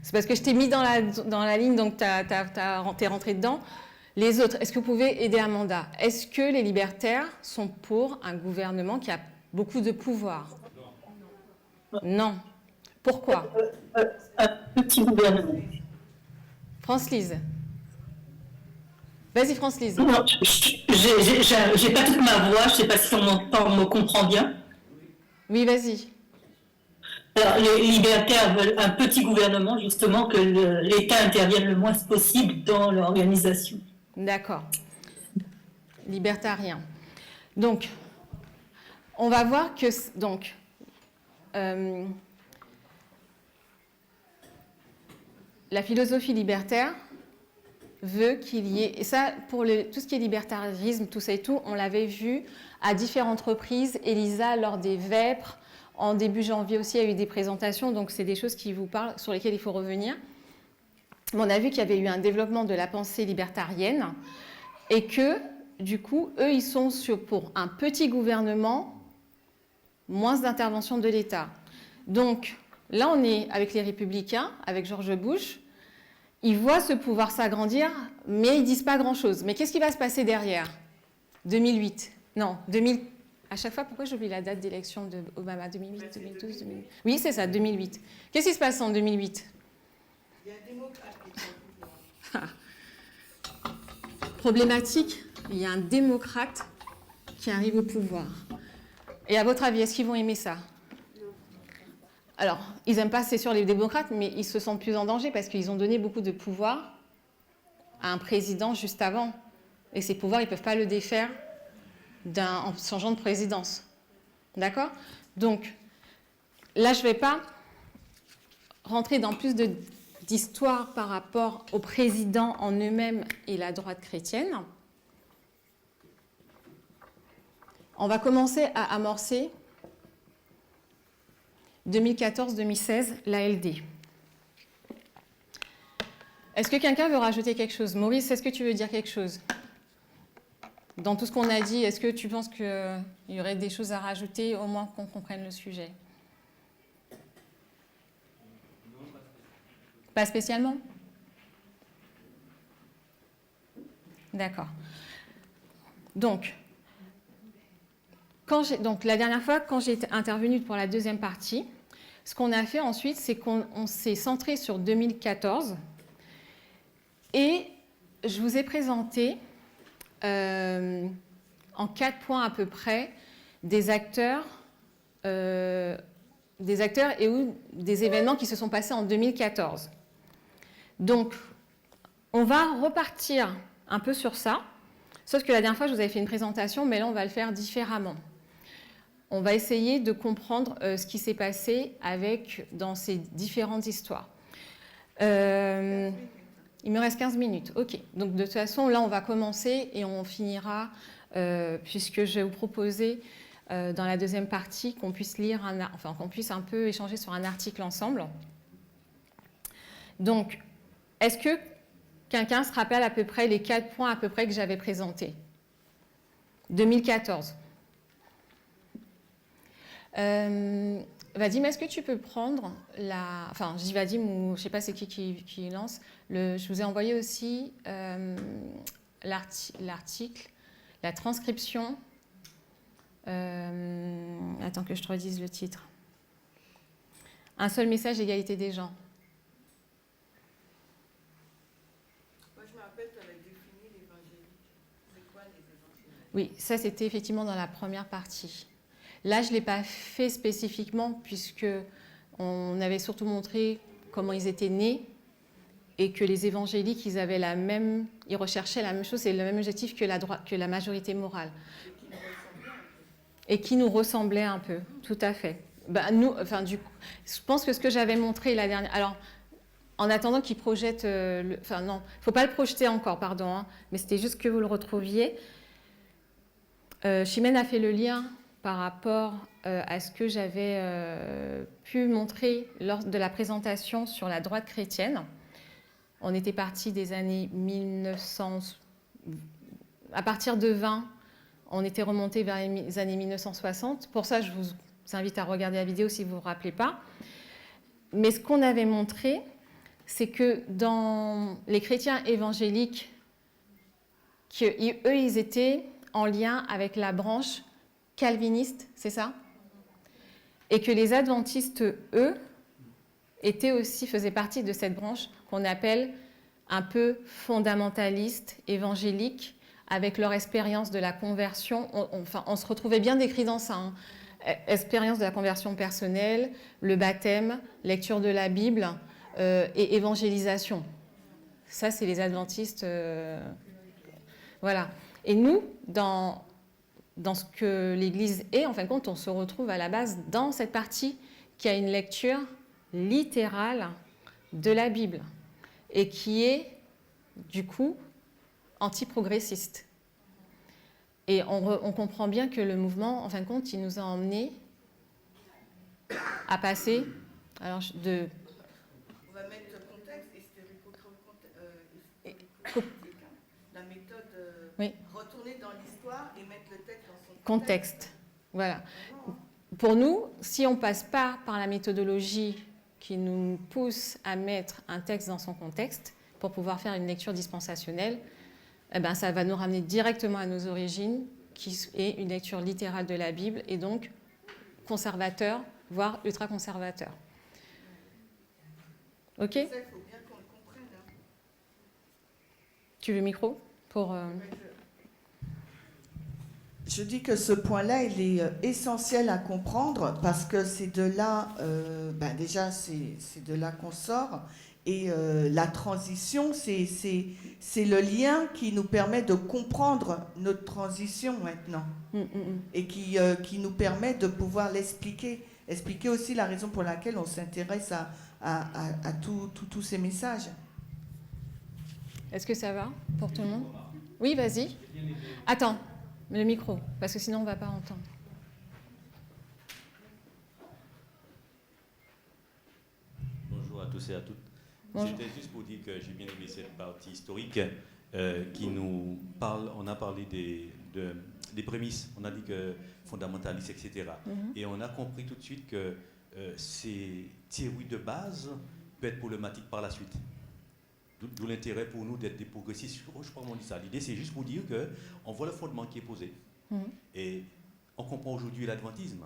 C'est parce que je t'ai mis dans la ligne, donc t'es rentré dedans. Les autres, est-ce que vous pouvez aider Amanda? Est-ce que les libertaires sont pour un gouvernement qui a beaucoup de pouvoir? Non. Pourquoi? Un petit gouvernement. France-Lise. Vas-y, France-Lise. Non, j'ai pas toute ma voix, je sais pas si on me comprend bien. Oui, vas-y. Alors, les libertaires veulent un petit gouvernement, justement, que l'État intervienne le moins possible dans l'organisation. D'accord. Libertarien. Donc, on va voir que... Donc, la philosophie libertaire veut qu'il y ait... Et ça, pour tout ce qui est libertarisme, tout ça et tout, on l'avait vu à différentes reprises. Elisa, lors des Vêpres, en début janvier aussi, il y a eu des présentations. Donc, c'est des choses qui vous parlent, sur lesquelles il faut revenir. On a vu qu'il y avait eu un développement de la pensée libertarienne et que, du coup, eux, ils sont pour un petit gouvernement, moins d'intervention de l'État. Donc, là, on est avec les Républicains, avec George Bush. Ils voient ce pouvoir s'agrandir, mais ils ne disent pas grand-chose. Mais qu'est-ce qui va se passer derrière? 2008. Non, 2000. À chaque fois, pourquoi j'oublie la date d'élection d'Obama? 2008, 2012, 2008. Oui, c'est ça, 2008. Qu'est-ce qui se passe en 2008? Il y a un démocrate qui est au pouvoir. Problématique, il y a un démocrate qui arrive au pouvoir. Et à votre avis, est-ce qu'ils vont aimer ça? Alors, ils n'aiment pas, c'est sûr, les démocrates, mais ils se sentent plus en danger parce qu'ils ont donné beaucoup de pouvoir à un président juste avant. Et ces pouvoirs, ils ne peuvent pas le défaire en changeant de présidence. D'accord? Donc, là, je ne vais pas rentrer dans plus d'histoire par rapport aux présidents en eux-mêmes et la droite chrétienne. On va commencer à amorcer 2014-2016, l'ALD. Est-ce que quelqu'un veut rajouter quelque chose? Maurice, est-ce que tu veux dire quelque chose? Dans tout ce qu'on a dit, est-ce que tu penses qu'il y aurait des choses à rajouter, au moins qu'on comprenne le sujet? Pas spécialement? D'accord. Donc, la dernière fois, quand j'ai été intervenue pour la deuxième partie, ce qu'on a fait ensuite, c'est qu'on s'est centré sur 2014 et je vous ai présenté en 4 points à peu près des acteurs et ou des événements qui se sont passés en 2014. Donc, on va repartir un peu sur ça, sauf que la dernière fois, je vous avais fait une présentation, mais là, on va le faire différemment. on va essayer de comprendre ce qui s'est passé dans ces différentes histoires. Il me reste 15 minutes. OK. Donc, de toute façon, là, on va commencer et on finira, puisque je vais vous proposer, dans la deuxième partie, qu'on puisse qu'on puisse un peu échanger sur un article ensemble. Donc, est-ce que quelqu'un se rappelle à peu près les 4 points à peu près que j'avais présentés? 2014. Vadim, est-ce que tu peux prendre Enfin, je dis Vadim ou je ne sais pas c'est qui lance. Je vous ai envoyé aussi l'article, la transcription. Attends que je te redise le titre. Un seul message, égalité des gens. Moi, je me rappelle que tu avais défini l'évangélique. C'est quoi les évangéliques? Oui, ça c'était effectivement dans la première partie. Là, je ne l'ai pas fait spécifiquement puisque on avait surtout montré comment ils étaient nés et que les évangéliques, ils recherchaient la même chose, c'est le même objectif que la majorité morale. Et qui nous ressemblait un peu, tout à fait. Je pense que ce que j'avais montré la dernière... Alors, en attendant qu'ils projettent... non, il ne faut pas le projeter encore, pardon, hein, mais c'était juste que vous le retrouviez. Chimène a fait le lien par rapport à ce que j'avais pu montrer lors de la présentation sur la droite chrétienne. On était parti des années 1900... À partir de 20, on était remonté vers les années 1960. Pour ça, je vous invite à regarder la vidéo si vous ne vous rappelez pas. Mais ce qu'on avait montré, c'est que dans les chrétiens évangéliques, eux, ils étaient en lien avec la branche calviniste, c'est ça? Et que les adventistes, eux, faisaient partie de cette branche qu'on appelle un peu fondamentaliste, évangélique, avec leur expérience de la conversion. On se retrouvait bien décrit dans ça. Hein. Expérience de la conversion personnelle, le baptême, lecture de la Bible et évangélisation. Ça, c'est les adventistes. Voilà. Et nous, dans ce que l'Église est, en fin de compte, on se retrouve à la base dans cette partie qui a une lecture littérale de la Bible et qui est, du coup, anti-progressiste. Et on comprend bien que le mouvement, en fin de compte, il nous a emmenés à passer de... On va mettre le contexte la méthode oui. Retourner dans l'histoire et mettre le texte dans son contexte. Voilà. Pour nous, si on ne passe pas par la méthodologie qui nous pousse à mettre un texte dans son contexte pour pouvoir faire une lecture dispensationnelle, eh ben, ça va nous ramener directement à nos origines, qui est une lecture littérale de la Bible, et donc conservateur, voire ultra-conservateur. OK? Ça, il faut bien qu'on le comprenne. Hein. Tu veux le micro pour... Je dis que ce point-là, il est essentiel à comprendre parce que c'est de là, déjà, c'est de là qu'on sort. Et la transition, c'est le lien qui nous permet de comprendre notre transition maintenant. Et qui nous permet de pouvoir l'expliquer. Expliquer aussi la raison pour laquelle on s'intéresse à tous ces messages. Est-ce que ça va pour tout le monde? Oui, vas-y. Attends, le micro, parce que sinon on ne va pas entendre. Bonjour à tous et à toutes. C'était juste pour dire que j'ai bien aimé cette partie historique qui nous parle, on a parlé des prémices, on a dit que fondamentaliste, etc. Et on a compris tout de suite que ces théories de base peuvent être problématiques par la suite. D'où l'intérêt pour nous d'être des progressistes. Je crois qu'on dit ça. L'idée, c'est juste pour dire qu'on voit le fondement qui est posé. Et on comprend aujourd'hui l'adventisme.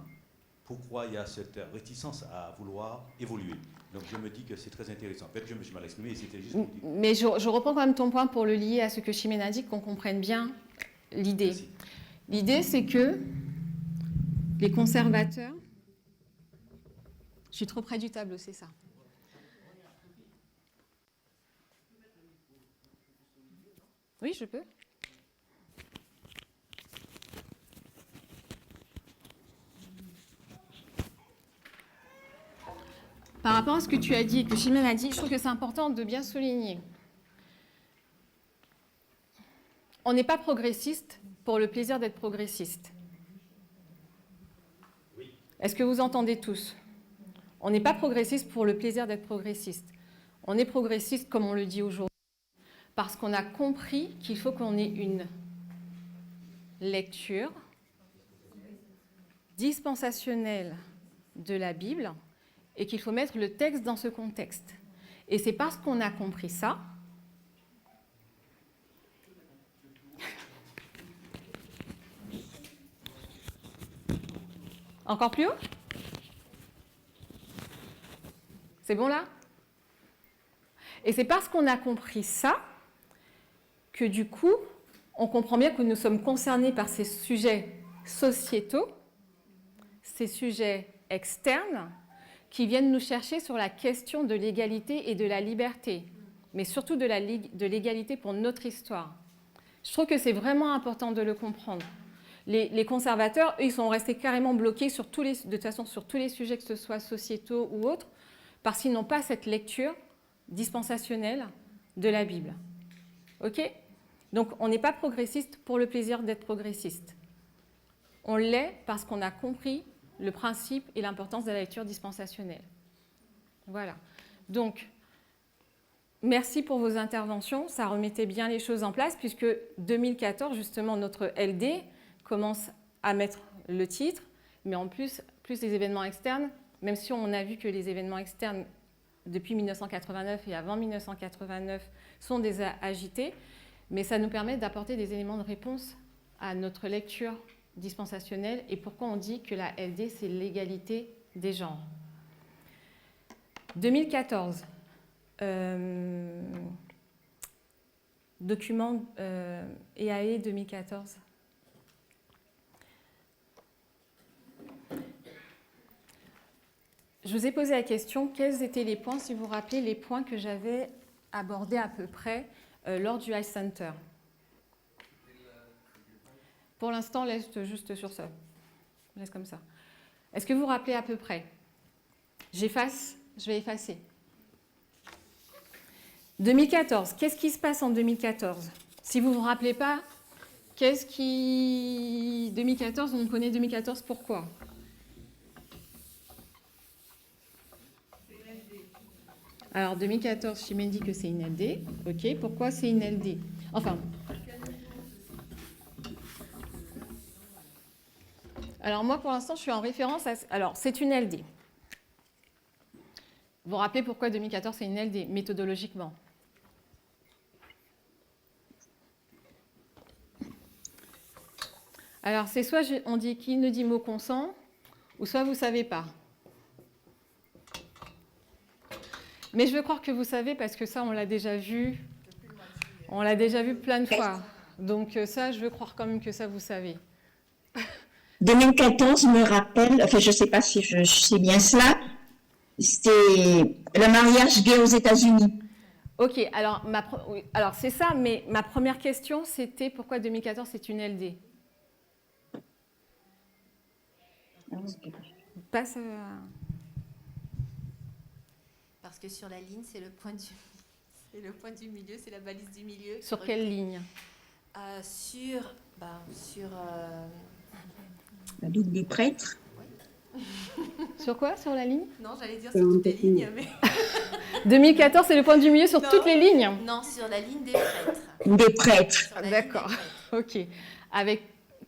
Pourquoi il y a cette réticence à vouloir évoluer. Donc je me dis que c'est très intéressant. Peut-être que je me suis mal exprimé, c'était juste pour dire. Mais je reprends quand même ton point pour le lier à ce que Chimène a dit, qu'on comprenne bien l'idée. L'idée, c'est que les conservateurs... Je suis trop près du tableau, c'est ça. Oui, je peux. par rapport à ce que tu as dit, que Chimène a dit, je trouve que c'est important de bien souligner. On n'est pas progressiste pour le plaisir d'être progressiste. Est-ce que vous entendez tous? On n'est pas progressiste pour le plaisir d'être progressiste. On est progressiste, comme on le dit aujourd'hui, parce qu'on a compris qu'il faut qu'on ait une lecture dispensationnelle de la Bible et qu'il faut mettre le texte dans ce contexte. Et c'est parce qu'on a compris ça encore plus haut? C'est bon là? Et c'est parce qu'on a compris ça que du coup, on comprend bien que nous sommes concernés par ces sujets sociétaux, ces sujets externes, qui viennent nous chercher sur la question de l'égalité et de la liberté, mais surtout de l'égalité pour notre histoire. Je trouve que c'est vraiment important de le comprendre. Les conservateurs, eux, ils sont restés carrément bloqués sur de toute façon sur tous les sujets, que ce soit sociétaux ou autres, parce qu'ils n'ont pas cette lecture dispensationnelle de la Bible. OK? Donc, on n'est pas progressiste pour le plaisir d'être progressiste. On l'est parce qu'on a compris le principe et l'importance de la lecture dispensationnelle. Voilà. Donc, merci pour vos interventions. Ça remettait bien les choses en place, puisque 2014, justement, notre LD commence à mettre le titre, mais en plus les événements externes, même si on a vu que les événements externes depuis 1989 et avant 1989 sont des agités, mais ça nous permet d'apporter des éléments de réponse à notre lecture dispensationnelle et pourquoi on dit que la LD, c'est l'égalité des genres. 2014, document EAE 2014. Je vous ai posé la question, quels étaient les points, si vous vous rappelez, les points que j'avais abordés à peu près lors du High Center. Pour l'instant, laisse juste sur ça. Laisse comme ça. Est-ce que vous vous rappelez à peu près? J'efface, je vais effacer. 2014, qu'est-ce qui se passe en 2014? Si vous ne vous rappelez pas, 2014, on connaît 2014, pourquoi? Alors, 2014, Chimène dit que c'est une LD. OK, pourquoi c'est une LD? Enfin. Alors, moi, pour l'instant, je suis en référence à... Alors, c'est une LD. Vous vous rappelez pourquoi 2014, c'est une LD, méthodologiquement? Alors, c'est soit on dit qui ne dit mot consent, ou soit vous ne savez pas. Mais je veux croire que vous savez, parce que ça, on l'a déjà vu. On l'a déjà vu plein de fois. Donc ça, je veux croire quand même que ça, vous savez. 2014 me rappelle, enfin, je ne sais pas si je sais bien cela, c'est le mariage gay aux États-Unis. OK, alors, alors c'est ça, mais ma première question, c'était pourquoi 2014, c'est une LD? Passe à... Parce que sur la ligne, c'est le point du milieu, c'est la balise du milieu. Sur quelle ligne? Sur la ligne des prêtres. Oui. Sur quoi? Sur la ligne? Non, j'allais dire sur toutes les lignes, mais... 2014, c'est le point du milieu sur toutes les lignes? Non, sur la ligne des prêtres. Des prêtres. D'accord, OK.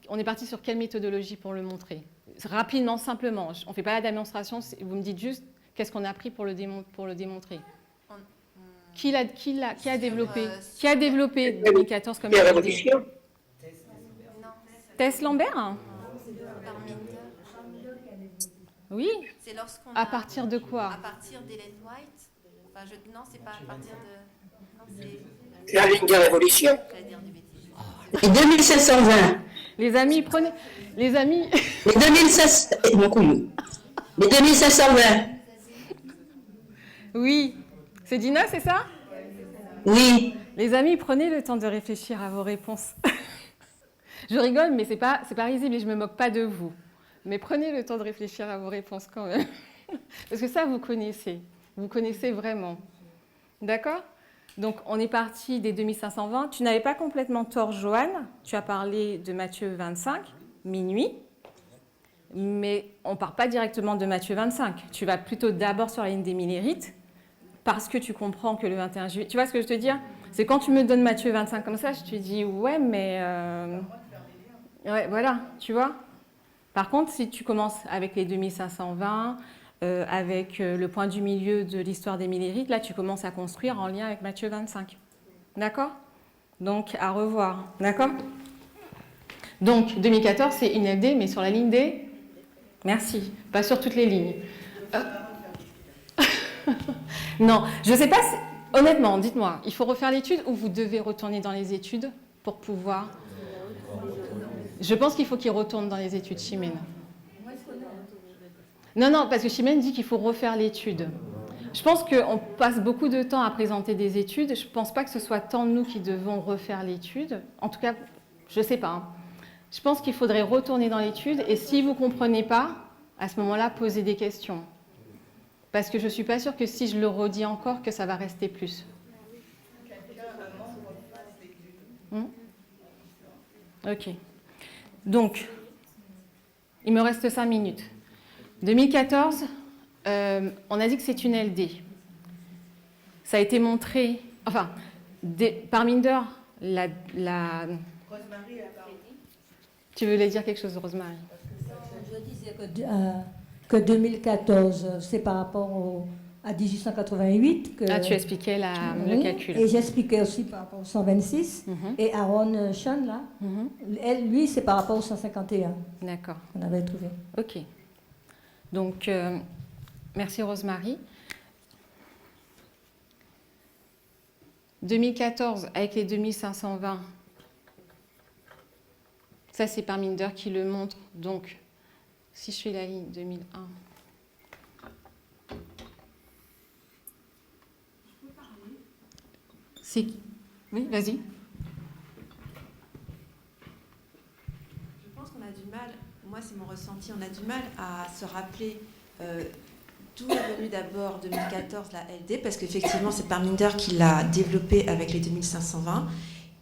On est parti sur quelle méthodologie pour le montrer? Rapidement, simplement. On ne fait pas la démonstration, vous me dites juste qu'est-ce qu'on a pris pour le démontrer. Qui a développé 2014 comme idée? Tess Lambert? Oui. C'est lorsqu'on à partir de quoi? À partir d'Ellen White. Enfin, non, c'est pas à partir de... Non, c'est... La ligne de révolution. Et 2720. Les amis, prenez... Les amis... Les 2720. Oui. C'est Dina, c'est ça? Oui. Les amis, prenez le temps de réfléchir à vos réponses. Je rigole, mais c'est pas risible et je me moque pas de vous. Mais prenez le temps de réfléchir à vos réponses quand même. Parce que ça, vous connaissez. Vous connaissez vraiment. D'accord? Donc, on est parti des 2520. Tu n'avais pas complètement tort, Joanne. Tu as parlé de Matthieu 25, minuit. Mais on ne part pas directement de Matthieu 25. Tu vas plutôt d'abord sur la ligne des millérites parce que tu comprends que le 21 juillet... Tu vois ce que je veux te dire? C'est quand tu me donnes Matthieu 25 comme ça, je te dis, ouais, mais... Ouais, voilà, tu vois. Par contre, si tu commences avec les 2520, avec le point du milieu de l'histoire des millérites, là, tu commences à construire en lien avec Matthieu 25. D'accord? Donc, à revoir. D'accord? Donc, 2014, c'est une LD, mais sur la ligne des... Merci. Pas sur toutes les lignes. Non, je ne sais pas... Honnêtement, dites-moi, il faut refaire l'étude ou vous devez retourner dans les études pour pouvoir... Je pense qu'il faut qu'il retourne dans les études, Chimène. Non, parce que Chimène dit qu'il faut refaire l'étude. Je pense qu'on passe beaucoup de temps à présenter des études. Je ne pense pas que ce soit tant nous qui devons refaire l'étude. En tout cas, je ne sais pas. Hein. Je pense qu'il faudrait retourner dans l'étude et si vous ne comprenez pas, à ce moment-là, posez des questions. Parce que je ne suis pas sûre que si je le redis encore, que ça va rester plus. Ok. Donc, il me reste 5 minutes. 2014, on a dit que c'est une LD. Ça a été montré, enfin, par Minder, Rosemary a parlé. Tu voulais dire quelque chose, Rosemary? Je disais que 2014, c'est par rapport à 1888. Que, tu expliquais le calcul. Et j'expliquais aussi par rapport au 126. Et Aaron Sean, là, lui, c'est par rapport au 151. D'accord. On avait trouvé. Ok. Donc, merci Rosemary. 2014, avec les 2520, ça c'est par Minder qui le montre. Donc, si je fais la ligne 2001... C'est... Oui, vas-y. Je pense qu'on a du mal, moi c'est mon ressenti, on a du mal à se rappeler d'où est venu d'abord 2014 la LD, parce qu'effectivement c'est Parminder qui l'a développé avec les 2520.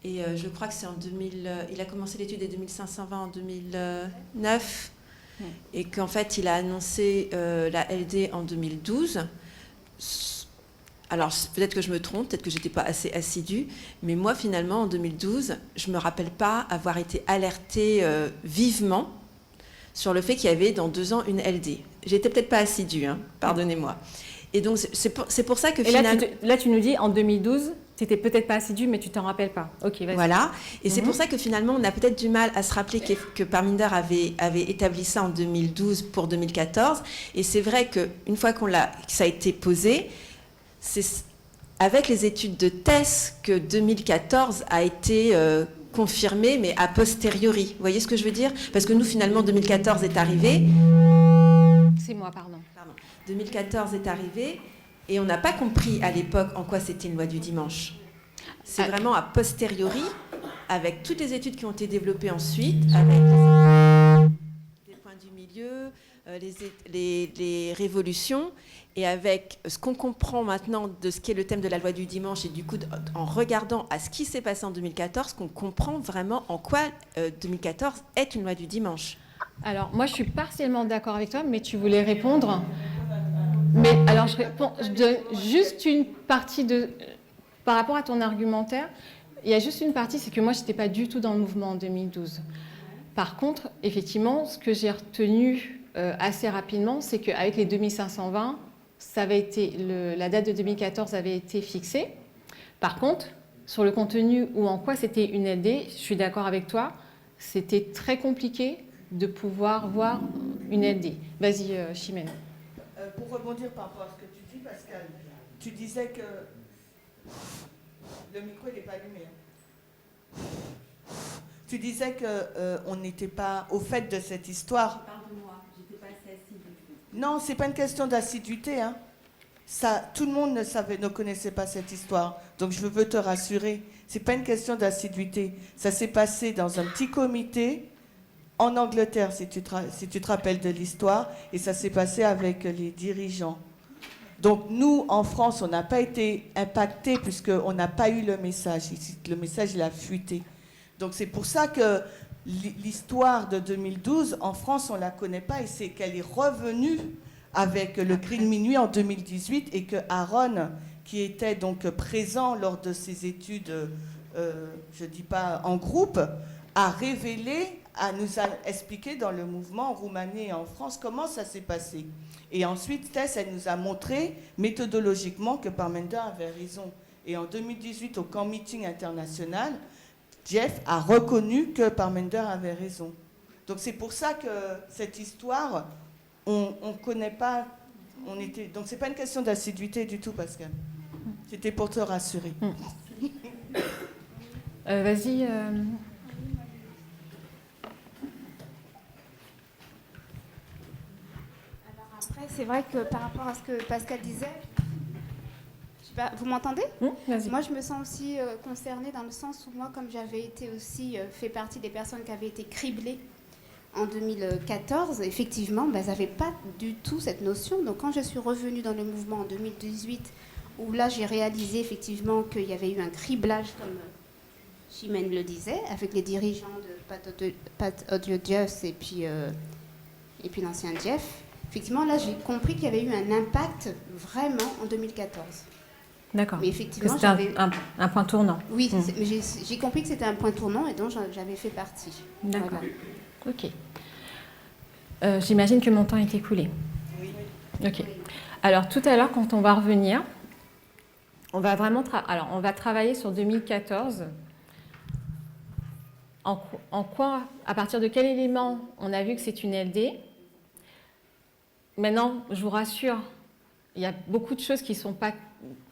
Et je crois que c'est en 2000, il a commencé l'étude des 2520 en 2009, et qu'en fait il a annoncé la LD en 2012. Alors, peut-être que je me trompe, peut-être que je n'étais pas assez assidue, mais moi, finalement, en 2012, je ne me rappelle pas avoir été alertée vivement sur le fait qu'il y avait dans 2 ans une LD. J'étais peut-être pas assidue, hein, pardonnez-moi. Et donc, c'est pour ça que finalement... Là, tu nous dis, en 2012, tu n'étais peut-être pas assidue, mais tu t'en rappelles pas. Ok, vas-y. Voilà. Et c'est pour ça que finalement, on a peut-être du mal à se rappeler que Parminder avait établi ça en 2012 pour 2014. Et c'est vrai qu'une fois que ça a été posé... C'est avec les études de Tess que 2014 a été confirmé, mais a posteriori. Vous voyez ce que je veux dire? Parce que nous, finalement, 2014 est arrivé. C'est moi, pardon. 2014 est arrivé et on n'a pas compris à l'époque en quoi c'était une loi du dimanche. C'est vraiment a posteriori, avec toutes les études qui ont été développées ensuite, avec les points du milieu, les révolutions, et avec ce qu'on comprend maintenant de ce qu'est le thème de la loi du dimanche, et du coup, en regardant à ce qui s'est passé en 2014, qu'on comprend vraiment en quoi 2014 est une loi du dimanche. Alors, moi, je suis partiellement d'accord avec toi, mais tu voulais répondre. Mais alors, je donne juste une partie par rapport à ton argumentaire. Il y a juste une partie, c'est que moi, je n'étais pas du tout dans le mouvement en 2012. Par contre, effectivement, ce que j'ai retenu assez rapidement, c'est qu'avec les 2520, la date de 2014 avait été fixée. Par contre, sur le contenu ou en quoi c'était une LD, je suis d'accord avec toi, c'était très compliqué de pouvoir voir une LD. Vas-y, Chimène. Pour rebondir par rapport à ce que tu dis, Pascal, tu disais que le micro n'est pas allumé. Tu disais qu'on n'était pas au fait de cette histoire. Parle de moi, j'étais pas assez assidue. Non, c'est pas une question d'assiduité. Hein. Ça, tout le monde ne connaissait pas cette histoire. Donc je veux te rassurer, c'est pas une question d'assiduité. Ça s'est passé dans un petit comité en Angleterre, si tu te rappelles de l'histoire, et ça s'est passé avec les dirigeants. Donc nous, en France, on n'a pas été impactés puisqu'on n'a pas eu le message. Le message, il a fuité. Donc c'est pour ça que l'histoire de 2012, en France, on ne la connaît pas, et c'est qu'elle est revenue avec le cri de minuit en 2018, et que Aaron, qui était donc présent lors de ses études, je ne dis pas en groupe, a révélé, nous a expliqué dans le mouvement en Roumanie et en France comment ça s'est passé. Et ensuite, Tess, elle nous a montré méthodologiquement que Parmenter avait raison. Et en 2018, au camp meeting international, Jeff a reconnu que Parmenter avait raison. Donc c'est pour ça que cette histoire, on ne connaît pas. Donc c'est pas une question d'assiduité du tout, Pascal. C'était pour te rassurer. Vas-y. Après, c'est vrai que par rapport à ce que Pascal disait, je sais pas, vous m'entendez? Moi, je me sens aussi concernée dans le sens où moi, comme j'avais été aussi fait partie des personnes qui avaient été criblées en 2014, effectivement, elles n'avaient pas du tout cette notion. Donc, quand je suis revenue dans le mouvement en 2018, où là, j'ai réalisé effectivement qu'il y avait eu un criblage, comme Chimène le disait, avec les dirigeants de Pat Audio-Jeff et puis l'ancien Jeff. Effectivement, là, j'ai compris qu'il y avait eu un impact vraiment en 2014. D'accord. Mais effectivement, c'était un point tournant. Oui, mais j'ai compris que c'était un point tournant et donc j'avais fait partie. D'accord. Voilà. Ok. J'imagine que mon temps est écoulé. Oui. Ok. Alors, tout à l'heure, quand on va revenir, on va vraiment on va travailler sur 2014. En quoi, à partir de quel élément on a vu que c'est une LD? Maintenant, je vous rassure, il y a beaucoup de choses qui ne sont pas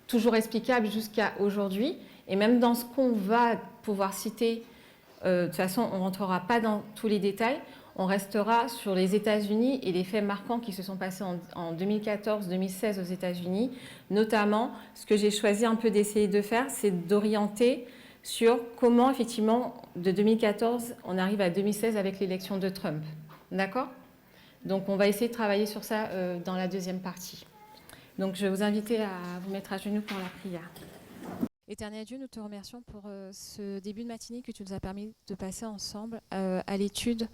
toujours explicables jusqu'à aujourd'hui. Et même dans ce qu'on va pouvoir citer, de toute façon, on ne rentrera pas dans tous les détails. On restera sur les États-Unis et les faits marquants qui se sont passés en 2014-2016 aux États-Unis. Notamment, ce que j'ai choisi un peu d'essayer de faire, c'est d'orienter sur comment, effectivement, de 2014, on arrive à 2016 avec l'élection de Trump. D'accord ? Donc, on va essayer de travailler sur ça dans la deuxième partie. Donc, je vais vous inviter à vous mettre à genoux pour la prière. Éternel Dieu, nous te remercions pour ce début de matinée que tu nous as permis de passer ensemble à l'étude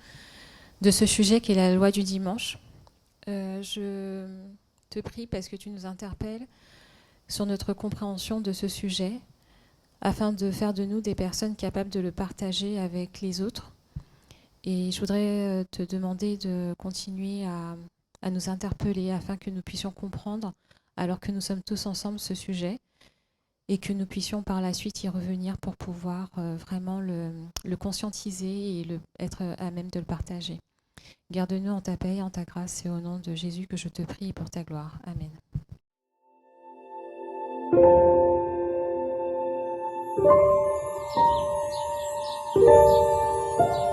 de ce sujet qui est la loi du dimanche. Je te prie parce que tu nous interpelles sur notre compréhension de ce sujet afin de faire de nous des personnes capables de le partager avec les autres. Et je voudrais te demander de continuer à nous interpeller afin que nous puissions comprendre, alors que nous sommes tous ensemble, ce sujet, et que nous puissions par la suite y revenir pour pouvoir vraiment le conscientiser et être à même de le partager. Garde-nous en ta paix et en ta grâce, et au nom de Jésus que je te prie et pour ta gloire. Amen. Thank you.